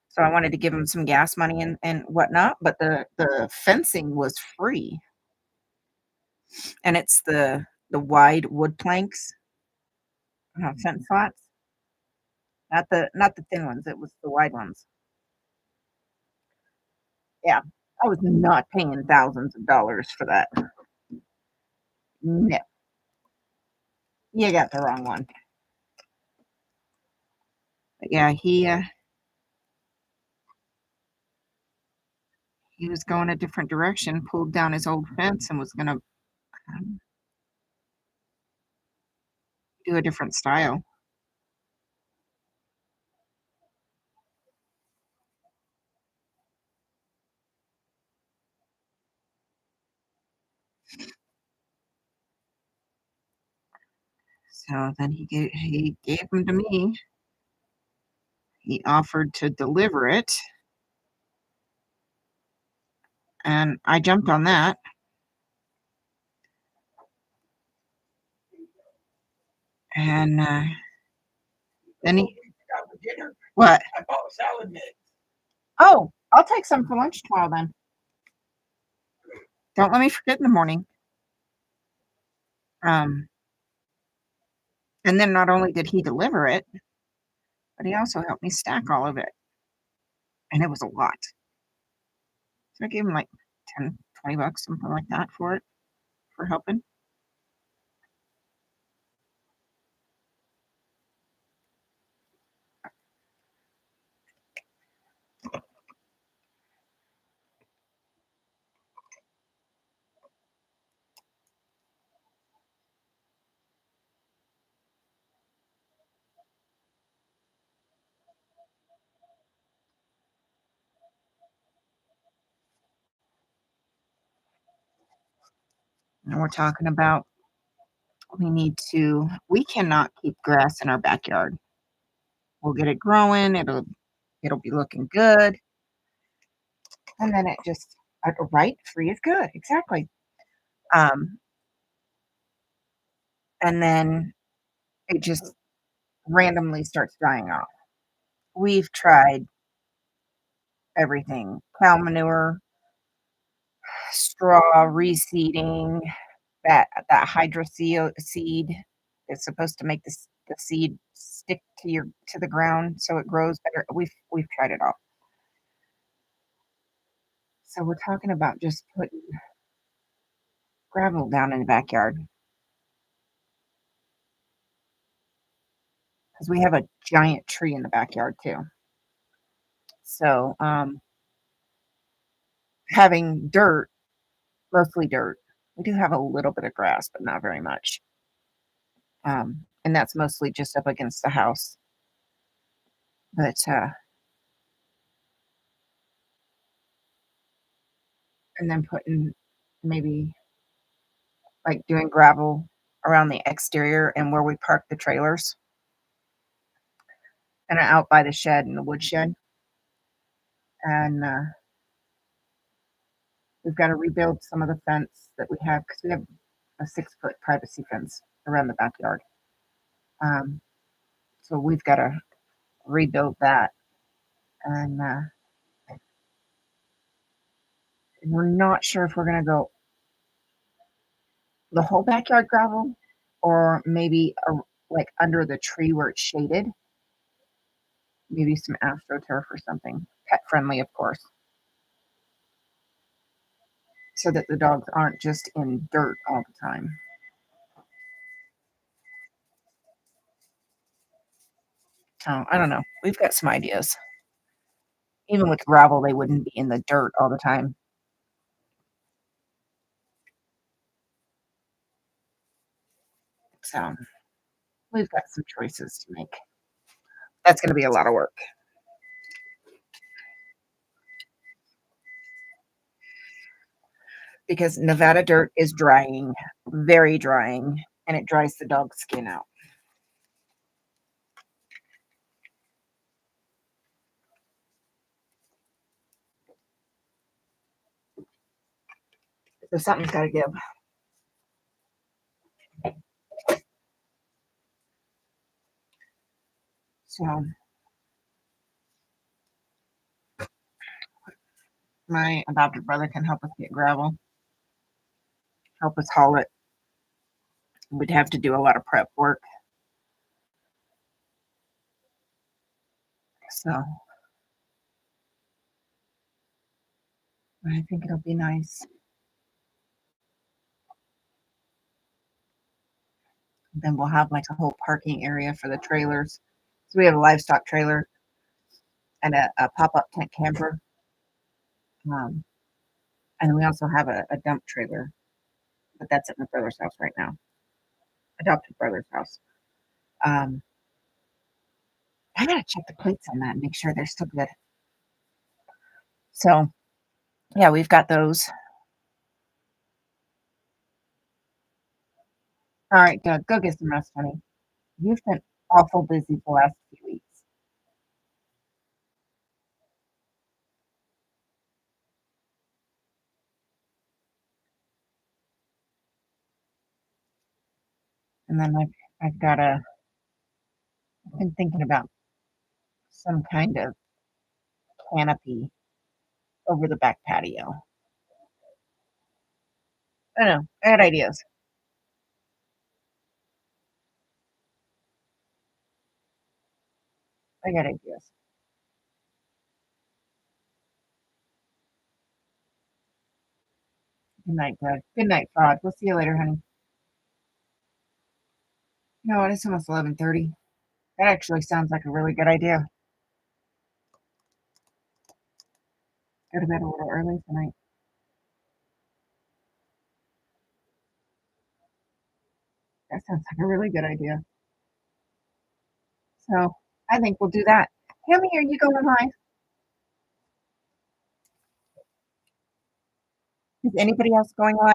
So I wanted to give him some gas money and whatnot, but the fencing was free. And it's the wide wood planks, fence slots, not the thin ones. It was the wide ones. Yeah, I was not paying thousands of dollars for that. No, you got the wrong one. But yeah, he was going a different direction, pulled down his old fence, and was gonna do a different style. So then he gave them to me. He offered to deliver it, and I jumped on that. And then he what? Oh, I'll take some for lunch tomorrow then. Don't let me forget in the morning. Um, and then not only did he deliver it, but he also helped me stack all of it, and it was a lot. So I gave him like 10, $20, something like that for it, for helping. And we're talking about we cannot keep grass in our backyard. We'll get it growing, it'll be looking good, and then it just right, free is good, exactly. Um, and then it just randomly starts dying off. We've tried everything. Cow manure, straw, reseeding, that hydroseed seed is supposed to make the seed stick to the ground so it grows better. We've tried it all. So we're talking about just putting gravel down in the backyard because we have a giant tree in the backyard too. So, having dirt, mostly dirt. We do have a little bit of grass, but not very much. And that's mostly just up against the house. But and then putting maybe like doing gravel around the exterior and where we park the trailers and out by the shed and the woodshed. And we've got to rebuild some of the fence that we have because we have a 6 foot privacy fence around the backyard. Um, so we've got to rebuild that. And we're not sure if we're going to go the whole backyard gravel or maybe like under the tree where it's shaded, maybe some astroturf or something, pet friendly, of course, so that the dogs aren't just in dirt all the time. So I don't know. We've got some ideas. Even with gravel, they wouldn't be in the dirt all the time. So we've got some choices to make. That's going to be a lot of work because Nevada dirt is drying, very drying, and it dries the dog's skin out. So something's got to give. So my adopted brother can help us get gravel, help us haul it. We'd have to do a lot of prep work. So I think it'll be nice. Then we'll have like a whole parking area for the trailers. So we have a livestock trailer and a pop-up tent camper. Um, and we also have a dump trailer, but that's at my brother's house right now, adopted brother's house. Um, I gotta check the plates on that and make sure they're still good. So yeah, we've got those. All right, good. Go get some rest, honey. You've been awful busy the last few weeks. And then I've got I've been thinking about some kind of canopy over the back patio. I don't know. I had ideas. I got ideas. Good night, Doug. Good night, Fraud. We'll see you later, honey. You know what? It's almost 11:30. That actually sounds like a really good idea. Go to bed a little early tonight. That sounds like a really good idea. So I think we'll do that. Hammy, are you going live? Is anybody else going live?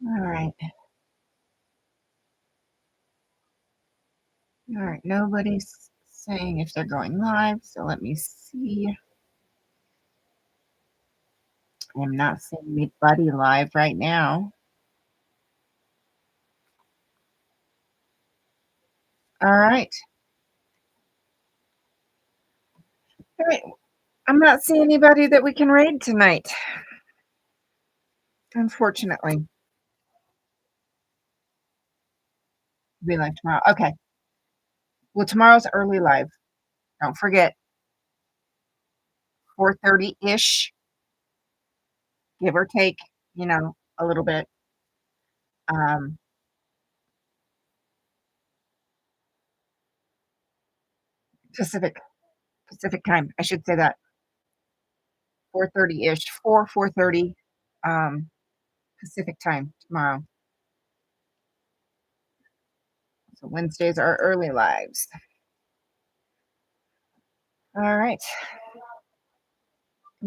All right. All right. Nobody's saying if they're going live. So let me see. I'm not seeing anybody live right now. All right. All right. I'm not seeing anybody that we can raid tonight, unfortunately. Be live tomorrow. Okay. Well, tomorrow's early live. Don't forget, 4:30 ish, give or take, a little bit. Um, Pacific Pacific time. I should say that 4:30 ish, 4:30 um, Pacific time tomorrow. So Wednesdays are early lives. All right.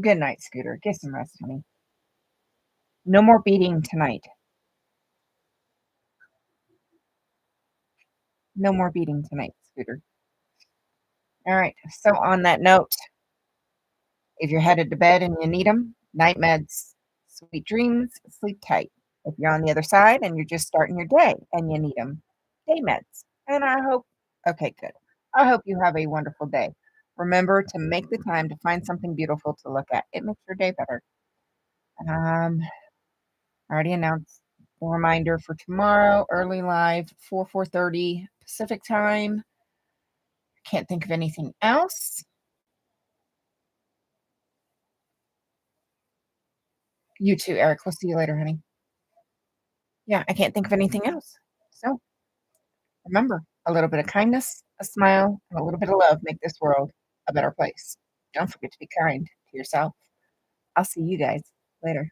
Good night, Scooter. Get some rest, honey. No more beating tonight. No more beating tonight, Scooter. All right. So on that note, if you're headed to bed and you need them, night meds, sweet dreams, sleep tight. If you're on the other side and you're just starting your day and you need them, day meds. And I hope, okay, good. I hope you have a wonderful day. Remember to make the time to find something beautiful to look at. It makes your day better. I already announced the reminder for tomorrow, early live, 4:30 Pacific time. Can't think of anything else. You too, Eric. We'll see you later, honey. Yeah, I can't think of anything else. So remember, a little bit of kindness, a smile, and a little bit of love make this world a better place. Don't forget to be kind to yourself. I'll see you guys later.